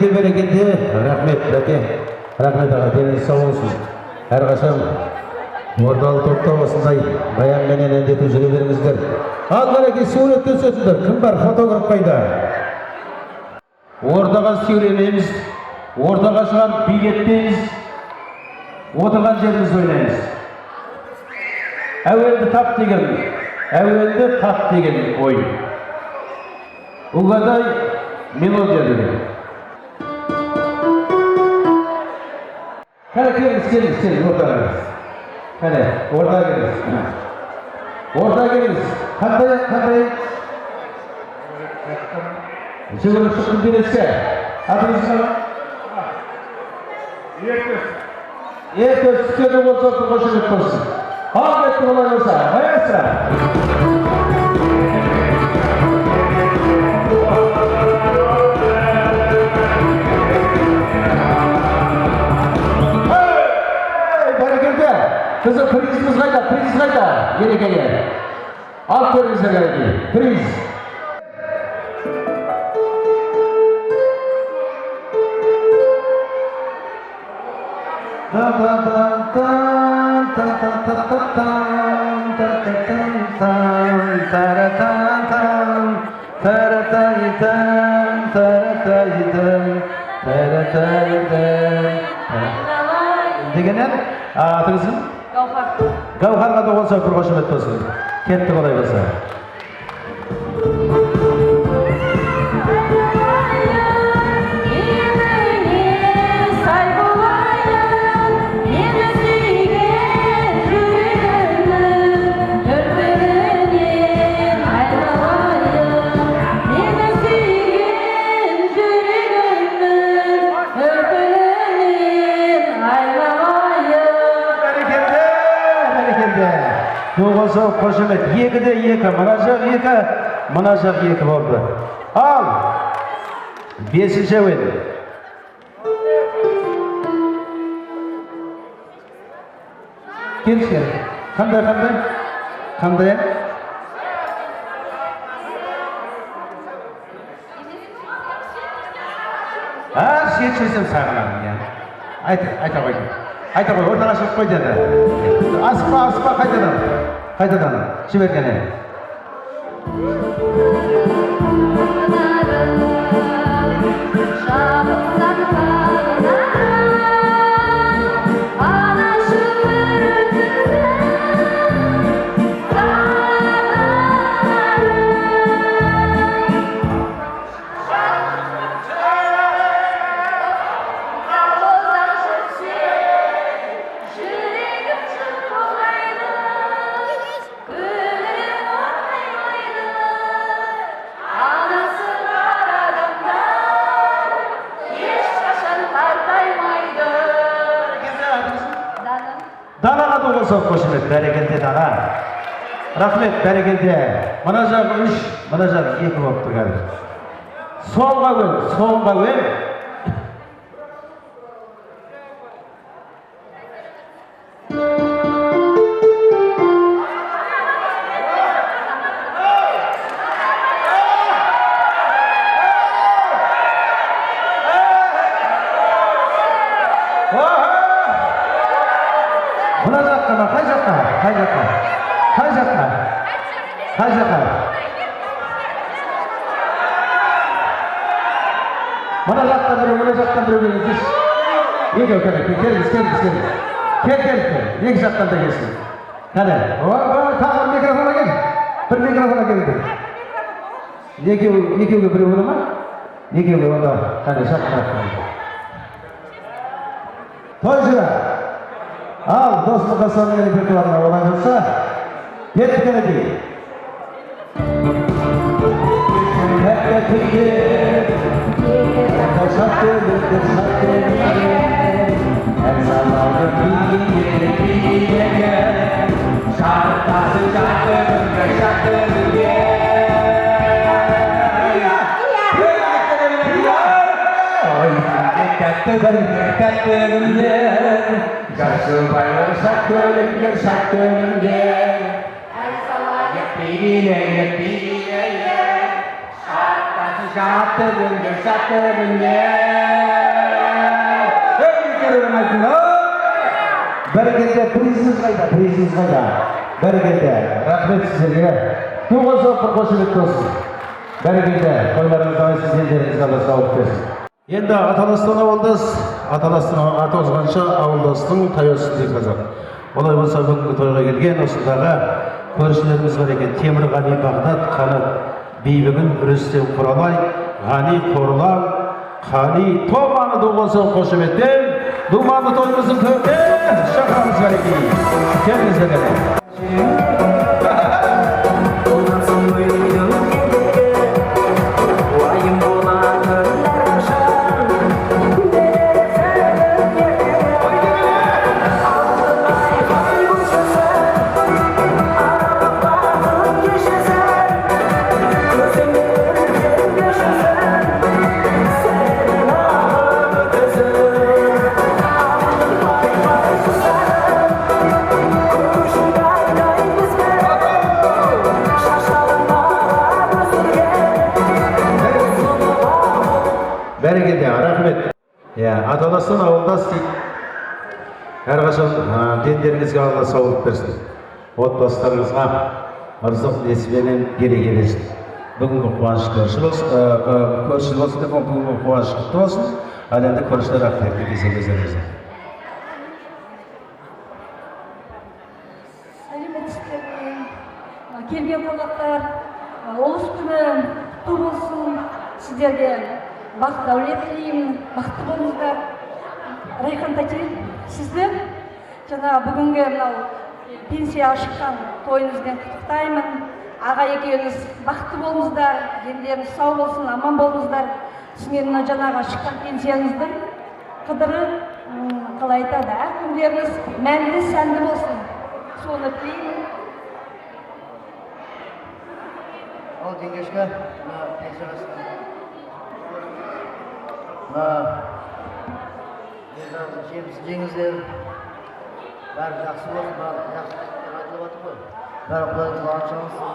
Bereketli, rahmet bәке, рахмет аға, деніңіз сау болсын. Әрқашан орталық топта осындай баянменен әндетіп жүре беріңіздер. Ал қареке, суретке түсесіңдер. Кім бар? Фотограф қайда? Ортаға сөйленеміз, ортаға шығарып билеттейміз, отырған жеріміз ойнаймыз. Әуелді тап деген ой. Угадай мелодия деген. Kale geliriz, orada geliriz. Orada geliriz. Қандай? Жүгіріп шықтым береске. Атыңыз қана? Ертөс түскені болса қошемет болсын. Ал кетті болай болса. Маэстро! Бәрекелді! Қызы призіміз қайда? Ерекеге. Ал көріңіздер кәреке. Приз! Дегеннен, атыңызым? Гауһарға да болса бір қошемет болсын. Кетті болай болса. Тоғызы қошемет, 2-де 2, мына жақ 2 болды. Ал, 5-ші ойын. Келші, қандай? Шетшесем сағынам. Айта қой, ортаға шығып қой деді. Асықпа, қайтадан, жібергені. Данаға да болса қошемет, бәрекелде Дана. Рахмет, бәрекелде. Мына жағы 3, мына жағы 2 болып тұр қазір. Солға көл. Мына жаққа ма? Қай жаққа? Мына жақтан біреу келіңіз. Келіңіз. Кел. Екі жақтан да келсін. Қане? Тағы микрофона кел. Бір микрофона келді. Екеуге біреу болды ма? Екеуге онда. Қане, шақырып. Тойшыға. Ал, досым қасанның репертуарына олай болса, кеттік әнекей. Жақсы байлар шаттөліңдер Әл салайық бейгілейік Шаттасы жаттығыңдер Бәрекелде, призіңіз қайда? Бәрекелде, рахмет сіздерге. Тоғыз бір қошемет болсын. Бәрекелде, тойларыңыз дайсыз елдеріңізге Алла сауап берсін. Енді Аталастан атозғанша ауылдастың таяусын дейді қазақ. Олай болса бүгінгі тойға келген осындағы көршілеріміз бар екен. Темірғали Бағдат, Қанат Бейбігін, Рүстем Құралай, Ғани Қорлан, Қали Томаны доғылсын қошеметтен, думанды тойымыздың төрде шақырамыз бар екен. Келіңіздер. Бәрекелді, рахмет. Аталастан ауылдас дейді. Әрқашан дендеріңізге Алла саулық берсін. Отбасыларыңызға ырзық несібенен береке берсін. Бүгінгі қуаныш көрші болсын деп, бүгінгі қуаныш құтты болсын. Ал енді көршілер ақылетті кезеңіздеріңізде. Сәлеметсіздер ме? Келген қонақтар, ұлыс күні құтты болсын. Сіздерге бақ дәулет тілеймін, бақытты болыңыздар. Райхан тәте, сізді жаңа бүгінгі мынау пенсияға шыққан тойыңызбен құттықтаймын. Аға екеуіңіз бақытты болыңыздар, дендеріңіз сау болсын, аман болыңыздар. Сіздердің мына жаңағы шыққан пенсияңыздың қыдыры, қалай айтады, әр күндеріңіз мәнді, сәнді болсын. Соны тілеймін. Ал Деңгешке, пенсияға жемісі жеңіздер, бәрі жақсы болсын, бәрі жақсы айтылып жатыр ғой. Бәрі құдайдың бағын шағылсын.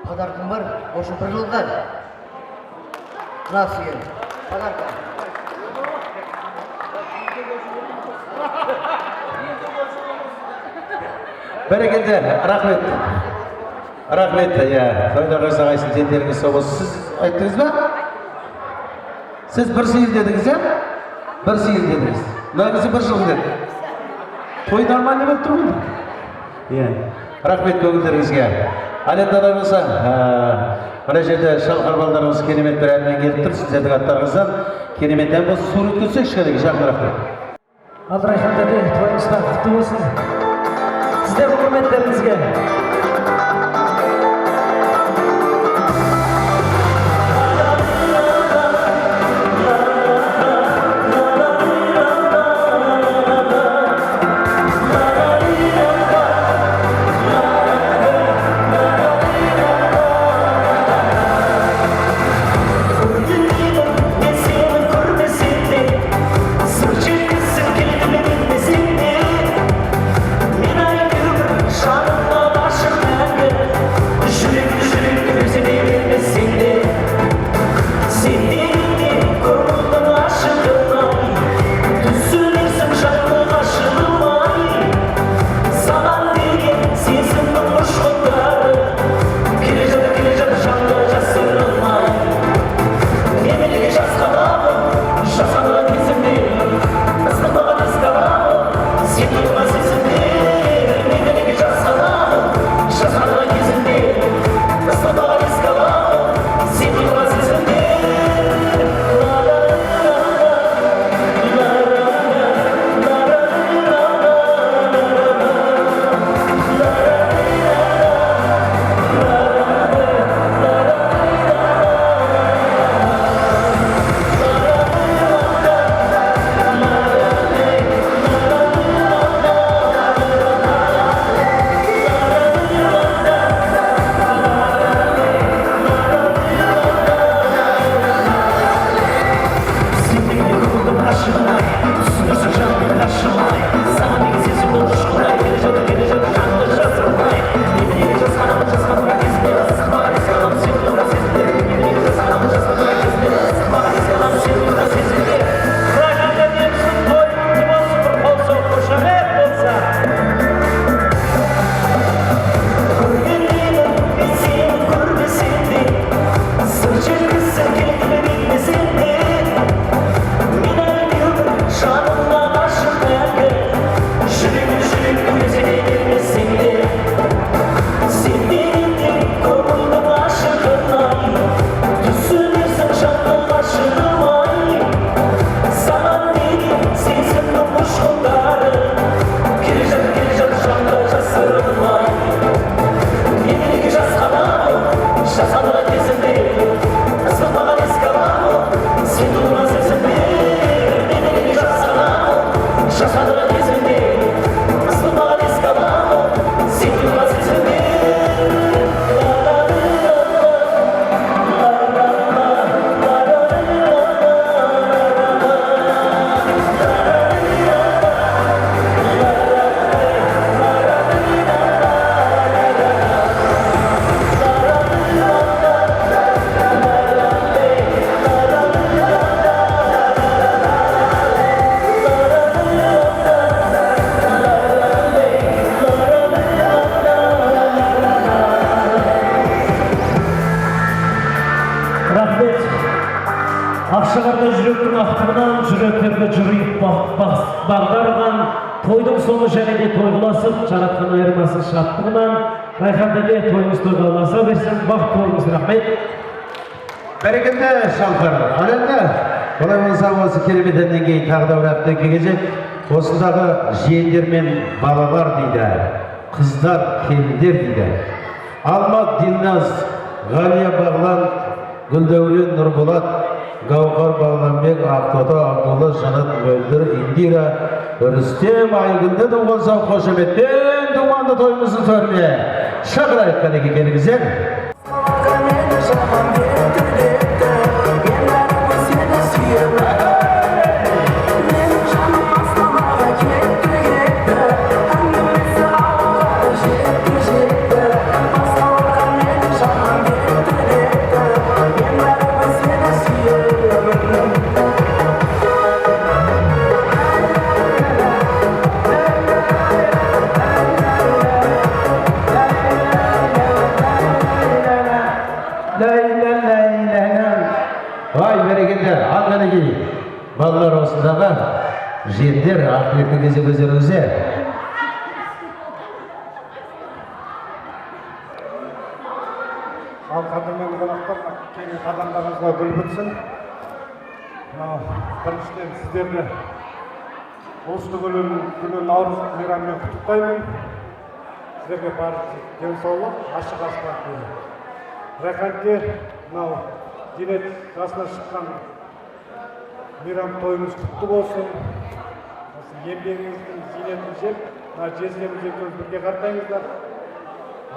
Подаркым бар, осы бір жылға. Мына сізге подарка. Бәрекелді, рахмет. Рахмет, тойдарыңыз ағайсын, дендеріңіз сау болсын. Сіз айттыңыз ба? Сіз бір сиыр дедіңіз, бір сиыр дедіңіз. Мынағысы бір жыл деді. Тойды арман не болып тұрмын? Рахмет көңілдеріңізге. Әлетадар болса, мына жерде шалқар балдарыңыз керемет бір әнмен келіп тұр. Сіздердің аттарыңыздан керемет ән болсын. Сурет көтсек шыққанеге жақын рахмет. Ал Райхан тәте, тойыңызға құтты болсын. Сіздер құрметтеріңізге. рахмет. Ақшағарда жүректің ақтығынан жүректерге жүрейік бағдарған тойдың соңы және де тойғыласып, жаратқан айырмасы шаттығынан Райхан деде тойыңыз тойғыласа берсін, бақыт болыңыз. Рахмет. Бәрекелді шалқар. Ал енді олай болса осы керемет әннен кейін тағы да бір апта кезек осындағы жиендер мен балалар дейді, қыздар, келіндер дейді. Алмат, Дилназ, Ғалия Бағлан, Гүлдәурен, Нұрболат, Гауһар, Бағланбек, Ақтота, Абдулла, Жанат, Мөлдір, Индира, Рүстем, Айгүлді туған сау қошеметпен думанды тойымыздың төріне шақырайық кәнеке келіңіздер. Балалар осындағы жиендер ақылетті кезек өздеріңізде. Ал қадірмен қонақтар, келген қадамдарыңызға гүл бітсін. Біріншіден сіздерді ұлысты күні Наурыз мейрамымен құттықтаймын. Сіздерге барлық денсаулық, ашық аспан тілеймін. Райханге мынау зейнет жасына шыққан мейрам тойымыз құтты болсын. Еңбегіңіздің зейнетін жеп, жезгеміз екеуміз бірге қартаймыздар.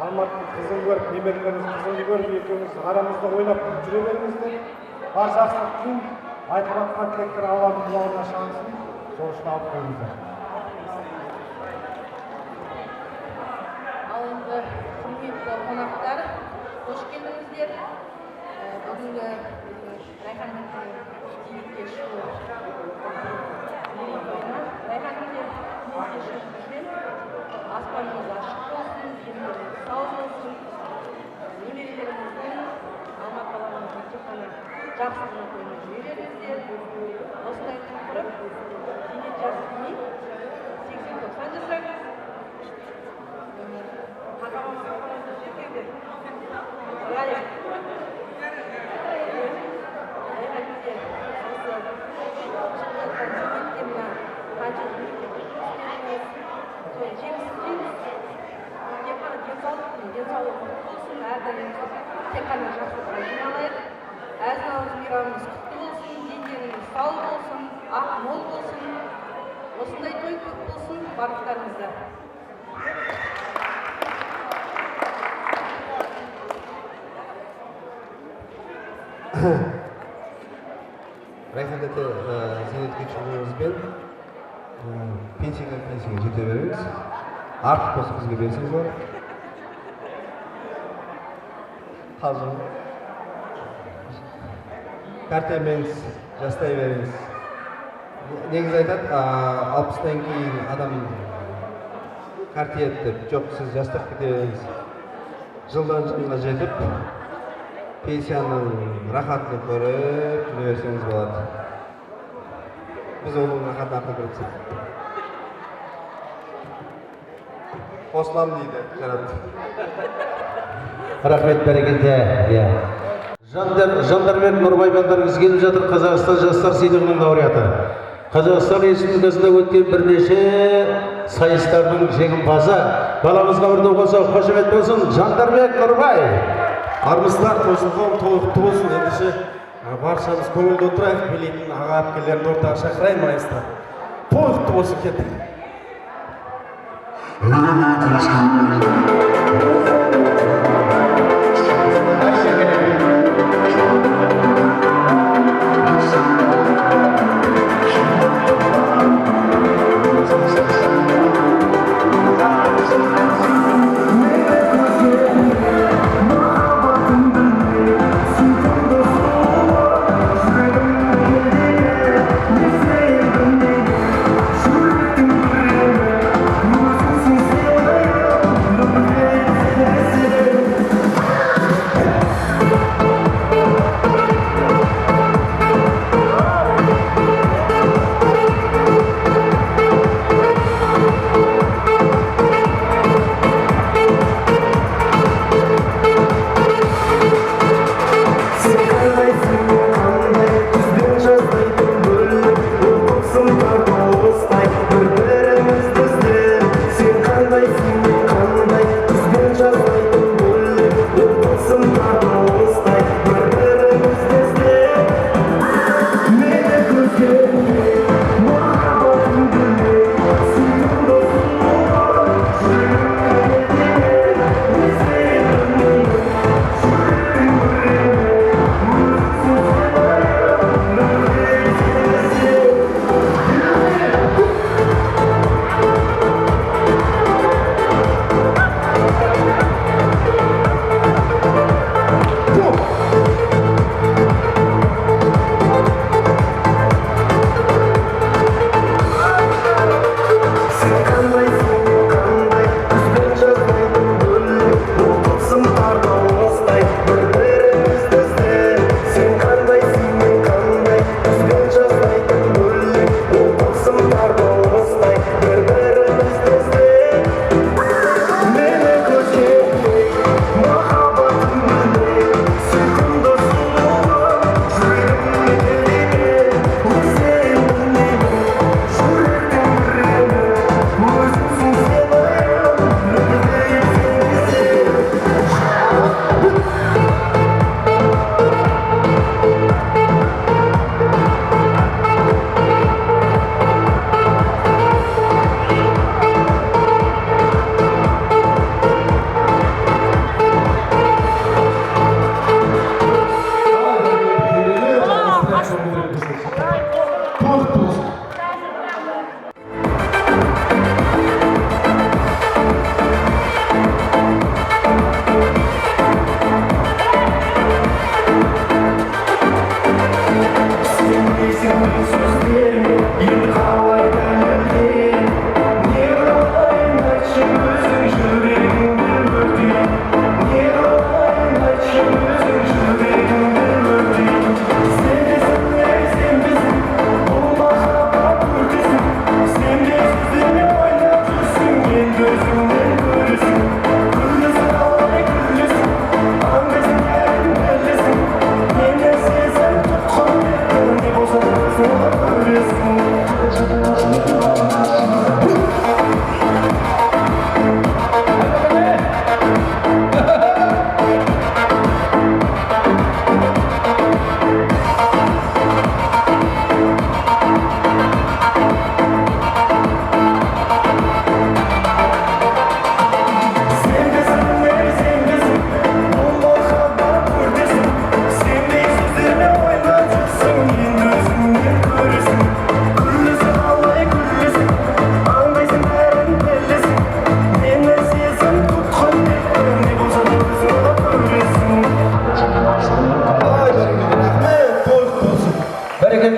Алматтың қызын көріп, немерелеріңіз қызын көріп, екеуміз арамызда ойнап жүре беріңіздер. Бар жақсылық тілеймін, айтып жатқан тілектер Алланың құлағына шағылсын, сол үшін алып қойыңыздар. Ал енді құрметті қонақтар, қош келдіңіздер. Бүгінгі Райханның зейнетке шығу мерейтойына Райханның зейнетке шығуымен аспанымыз ашық болсын, деніңіз сау болсын, немерелеріңіздің Алмат балаларыңыздың тек қана жақсылығына тойына жүре беріңіздер. Осындай күн құрып, зейнет жасы демей, 80-90 жасаңыз. Қақамамыз жеткенде. Тек қана жақсылыққа жиналайық. Әзін ауыз мейрамымыз құтты болсын, дендеріңіз сау болсын, ақ мол болсын. Осындай той көп болсын барлықтарыңызда. Райхан деде зейнетке шығуыңызбен пенсияға жете беріңіз. Артық болса бізге берсеңіз бар. Қазір картаменіз жастай беріңіз. Негізі айтады, 60-тан кейін адам картия деп, жоқ, сіз жастап кете беріңіз. Жылдан жылға жетіп, пенсияның рахатын көріп жүре берсеңіз болады. Біз оның рахатын артын көріпсек. Қосылам дейді, жарады. Рахмет, бәрекелді. Жандарбек Нұрбайбандарыңыз келіп жатыр, Қазақстан жастар сыйлығының лауреаты. Қазақстан Республикасында өткен бірнеше сайыстардың жеңімпазы. Баламызға үрді қоса қошемет болсын, Жандарбек Нұрбай. Армысыздар, қосылған толықты болсын. Ендеше баршамыз көңілді отырайық, билейтін аға әпкелерді ортаға шақырайын майыстар. Толықты болсын, кеттік. Yeah.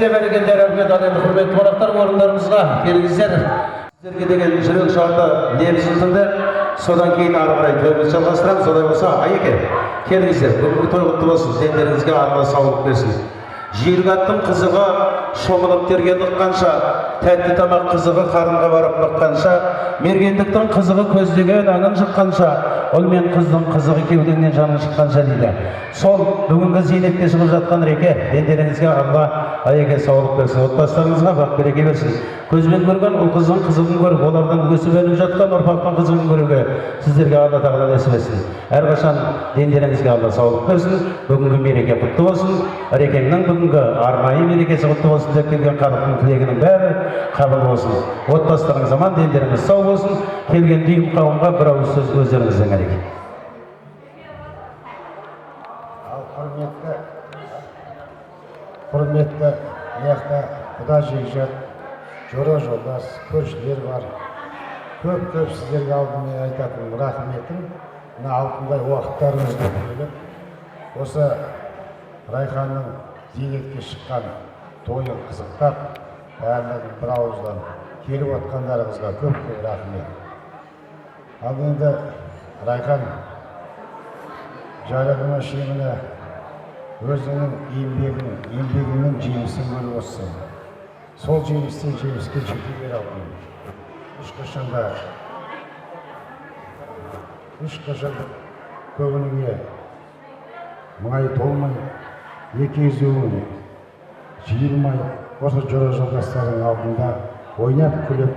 бәрекелде бәрекелде рахмет. Ал енді құрметті қонақтар, орындарыңызға келіңіздер. Сіздерге деген жүрек шарты лебізін тыңдап, содан кейін ары қарай тойымызды жалғастырамыз. Солай болса, Айеке, келіңіздер. Бүгінгі той құтты болсын, сендеріңізге Алла саулық берсін. Жүйрік аттың қызығы шомылып терген ұққанша, тәтті тамақ қызығы қарынға барып баққанша, мергендіктің қызығы көздеген аңын жыққанша, ол мен қыздың қызығы кеудеңнен жаның шыққанша дейді. Сол бүгінгі зейнетке шығып жатқан Реке, ендеріңізге Алла Айеке саулық берсін, отбасыларыңызға бақ береке берсін. Көзбен көрген ұл қыздың қызығын көріп, олардың өсіп өніп жатқан ұрпақтың қызығын көруге сіздерге Алла тағала нәсіп етсін. Әрқашан ендеріңізге Алла саулық берсін. Бүгінгі мереке құтты болсын. Рекеңнің бүгінгі арнайы мерекесі құтты болсын деп келген халықтың тілегінің бәрі қабыл болсын. Отбасыларыңыз аман, дендеріңіз сау болсын. Келген дүйім қауымға бір ауыз сөз өздеріңіздің әрекет. Құрметті мияқта құда жекжат, жора жолдас, көршілер бар. Көп сіздерге алдымен айтатын рахметім. Мына алтындай уақыттарыңызды бөліп, осы Райханның зейнетке шыққан тойын қызықтап, бәрінің бір ауыздан келіп отқандарыңызға көп рахмет. Ал енді Райхан жайлығына шегіне өзінің еңбегінің жемісін көріп отырсын. Сол жемістен жеміске жете бере алдым. Ешқашан көңіліңе мұңай толмай, екі езуің жиылмай, осы жора жолдастардың алдында ойнап күліп,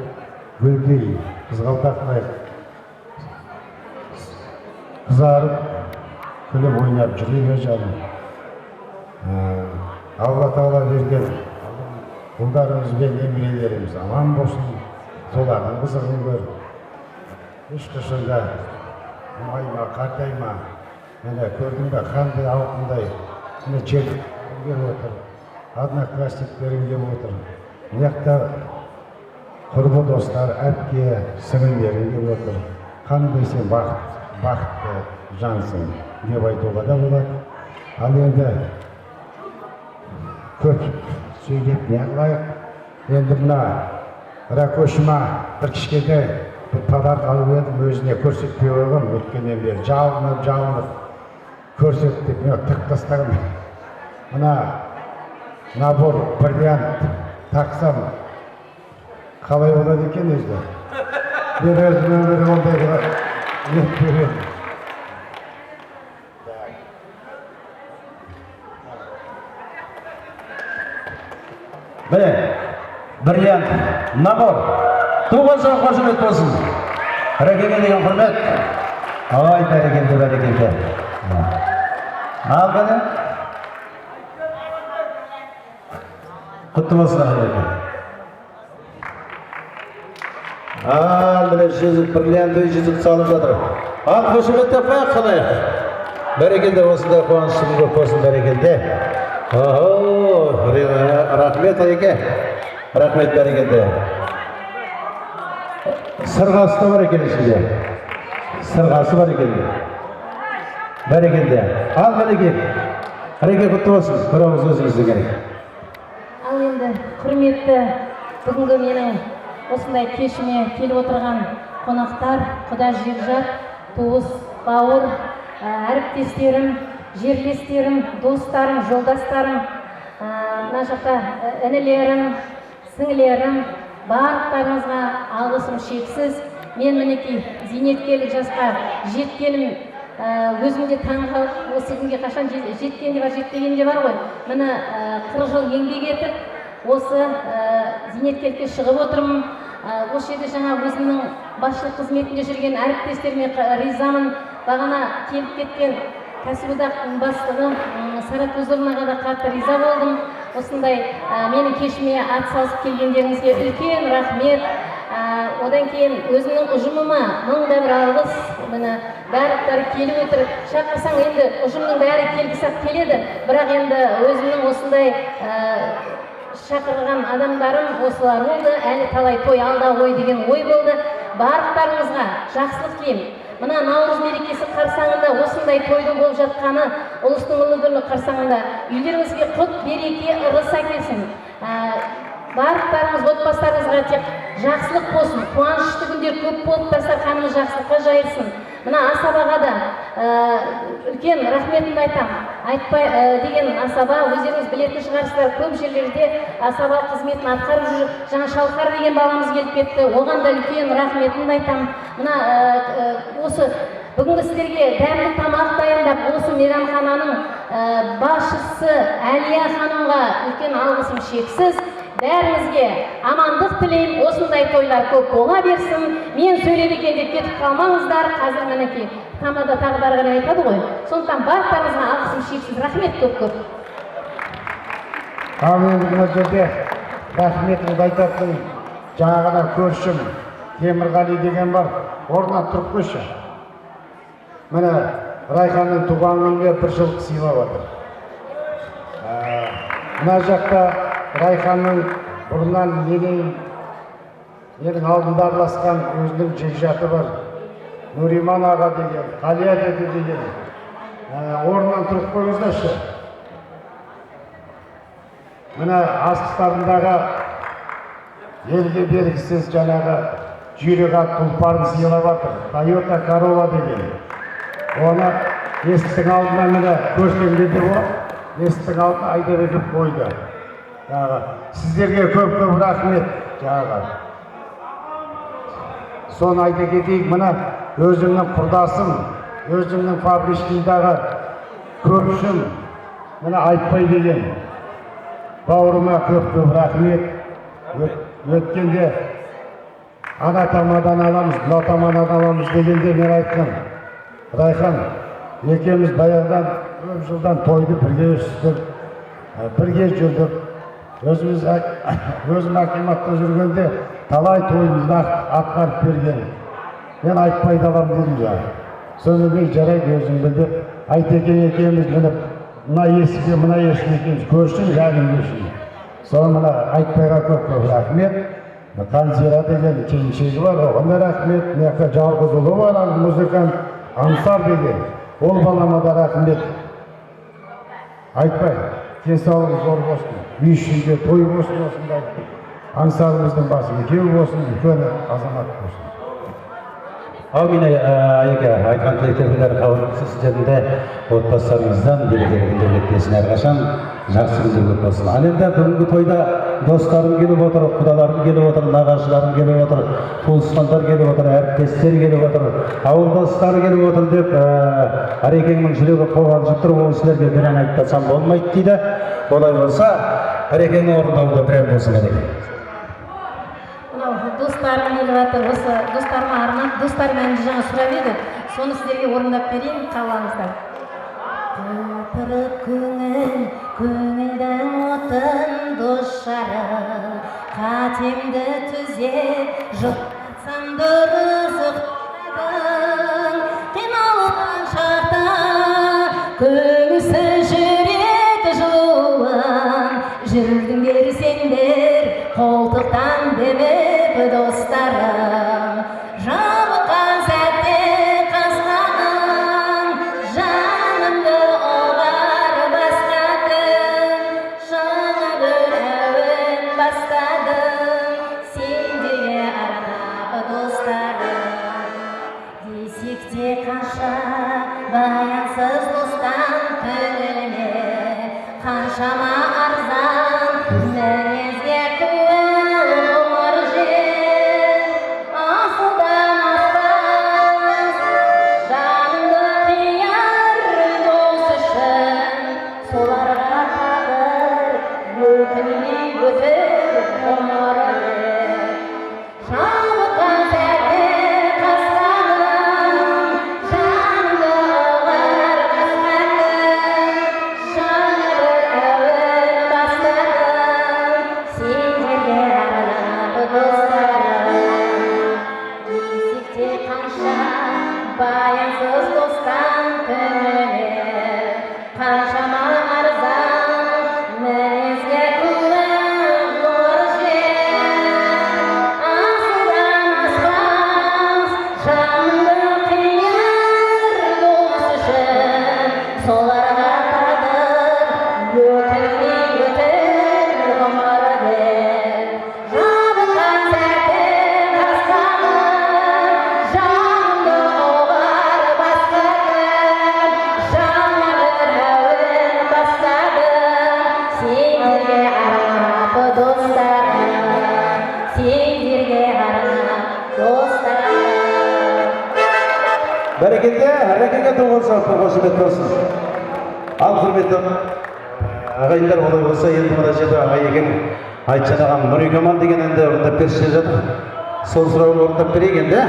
гүлдей, қызғалдақтай қызарып, күліп ойнап жүре бер жаным. Алла тағала берген ұлдарымыз бен немерелеріміз аман болсын, солардың қызығын көр. Ешқашанда мұңайма, қартайма. Міне көрдің бе, қандай алтындай, міне желіктерің келіп отыр, одноклассниктерің келіп отыр. Мияқта құрбы достар, әпке, сіңілдерің келіп отыр. Қандай сен бақытты жансың деп айтуға да болады. Ал енді көп сөйлеп не қылайық. Енді мына Ракошыма бір кішкентай подарок алып едім, өзіне көрсетпей қойғам. Өткеннен бері жалынып көрсеттік, мен тік тастағым. Мына набор бриллиант тақсам қалай болады екен өзі? Мен өзім өмірі ондайға ет беремін. Міне, бриллиант, набор. Туған соң қошемет болсын. Рекеге деген құрмет. Ой, бәрекелді. Ал қане? Құтты болсын Реке. Міне жүзік, бриллиант жүзік салып жатыр. Ал қошемет деп қояқ қалайық. Бәрекелді осындай қуаныштың көп болсын, бәрекелді. Рахмет Айеке. Рахмет бәрекелді. Сырғасы да бар екен ішінде. Сырғасы бар екен. Бәрекелді. Ал Реке. Реке құтты болсын. Бір ауыз өзіңізді керек. Ал енді құрметті бүгінгі менің осындай кешіме келіп отырған қонақтар, құда жекжат, туыс, бауыр, әріптестерім, жерлестерім, достарым, жолдастарым, мына жақта інілерім, сіңілерім, барлықтарыңызға алғысым шексіз. Мен мінекей зейнеткерлік жасқа жеткенім, өзімде таңғалып, осы күнге қашан жеткен де бар, жетпеген де бар ғой. Міне 40 жыл еңбек етіп, осы зейнеткерлікке шығып отырмын. Осы жерде жаңа өзімнің басшылық қызметінде жүрген әріптестеріме ризамын. Бағана келіп кеткен кәсіподақтың бастығы Сарат Өзорнаға да қатты риза болдым. Осындай менің кешіме атсалысып келгендеріңізге үлкен рахмет. Одан кейін өзімнің ұжымыма мыңда бір алғыс. Міне барлықтары келіп отыр. Шақырсаң енді ұжымның бәрі келгісі келеді. Бірақ енді өзімнің осындай шақырған адамдарым осылар болды. Әлі талай той алда ғой деген ой болды. Барлықтарыңызға жақсылық тілеймін. мына наурыз мерекесі қарсаңында осындай тойдың болып жатқаны, ұлыстың ұлы күні қарсаңында үйлеріңізге құт береке ырыс әкелсін. Барлықтарыңыз отбасыларыңызға тек жақсылық болсын, қуанышты күндер көп болып, дастарханымыз жақсылыққа жайылсын. Мына асабаға да үлкен рахметімді айтам. Айтпай деген асаба, өздеріңіз білетін шығарсыздар, көп жерлерде асаба қызметін атқарып жүр. Жаңа Шалқар деген баламыз келіп кетті, оған да үлкен рахметімді айтам. Мына осы бүгінгі сіздерге дәмді тамақ дайындап, осы мейрамхананың басшысы Әлия ханымға үлкен алғысым шексіз. Бәріңізге амандық тілеймін, осындай тойлар көп бола берсін. Мен сөйлеп екен деп кетіп қалмаңыздар. Қазір мінекей тамада тағы да қарай айтады ғой. Сондықтан барлықтарыңызға алғысым шексіз. Рахмет көп. Ал енді мына жерде рахметімді айтатын жаңағыдан көршім Темірғали деген бар. Орнынан тұрып қойшы. Міне Райханның туған күніне 1 жыл сыйлап отыр. Мына жақта Райханның бұрыннан менің алдында араласқан өзінің жекжаты бар. Нуриман аға деген, Қалия деді деген. Орнынан тұрып қойыңыздаршы. Міне астықтарындағы елге бергісіз жаңағы жүйрек ат тұлпарын сыйлап жатыр. Toyota Corolla деген. Оны есіктің алдына міне көрсенгенде ол есіктің алдына айдап өтіп қойды. Сіздерге көп рахмет. Соны айта кетейік, мына өзімнің құрдасым, өзімнің фабричныйдағы көршім, мына Айтбай деген бауырыма көп рахмет. Өткенде ана тамадан аламыз, мына тамадан аламыз дегенде мен айтқам, Райхан, екеуміз баяғыдан көп жылдан тойды бірге өстік, бірге жүрдік. Өзім акиматта жүргенде талай тойымызды атқарып берген. Мен Айтбай далам дедім жаңа. Соны мен жарайды өзім білді. Айтекен екеуміз мініп, мына есікке екеуміз көршін, жағын көршін. Соны мына Айтбайға көп рахмет. Қанзира деген келіншегі бар, оған да рахмет. Мына жалғыз ұлы бар, музыкант Ансар деген. Ол балама да рахмет. Айтбай, денсаулығың зор болсын. Үй ішінде той болсын осындай. Ансарымыздың басы екеу болсын, үлкен азамат болсын. Ал мені айтқан тілектерді қабыл сіздердің де отбасыларыңыздан берекелі күндер өтпесін, әрқашан жақсы күндер көп болсын. Ал енді бүгінгі тойда достарым келіп отыр, құдаларым келіп отыр, нағашыларым келіп отыр, туысқандар келіп отыр, әріптестер келіп отыр, ауылдастар келіп отыр деп Әрекеңнің жүрегі қобалжып тұр, ол сіздерге бір ән айтпасам болмайды дейді. Олай болса, Әрекеңнің орындауында бір ән болсын Әреке. Достарым келіп жатыр, осы достарыма арнап, достарым әнді жаңа сұрап еді, соны сіздерге орындап берейін, қалаңыздар. Құлпырып көңілдің отын дос жарым, қатемді түзеп, жұқтатсам дұрыс ұқтадың, қиналған шақта, көңілсіз жүрек жылуын, жүрдіңдер сендер, қолтықтан демеп достарым, жабыққан сәтте қасқағым, жанымды оғар басқадым, жаңа бір әуен бастадым, сендерге арнап достарым. Десек те қанша баянсыз достан көңіліме, қаншама арзан мінезге бәрекелді, әрекеге тоғылса, қошемет болсын. Ал құрметті ағайындар, олай болса, енді мына жерде ағай екен айтжан ағам Нұрекаман деген әнді орындап берсе жатыр. Сол сұрауын орындап берейік енді.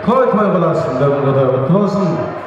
той той қыласын бүгінгі той құтты болсын.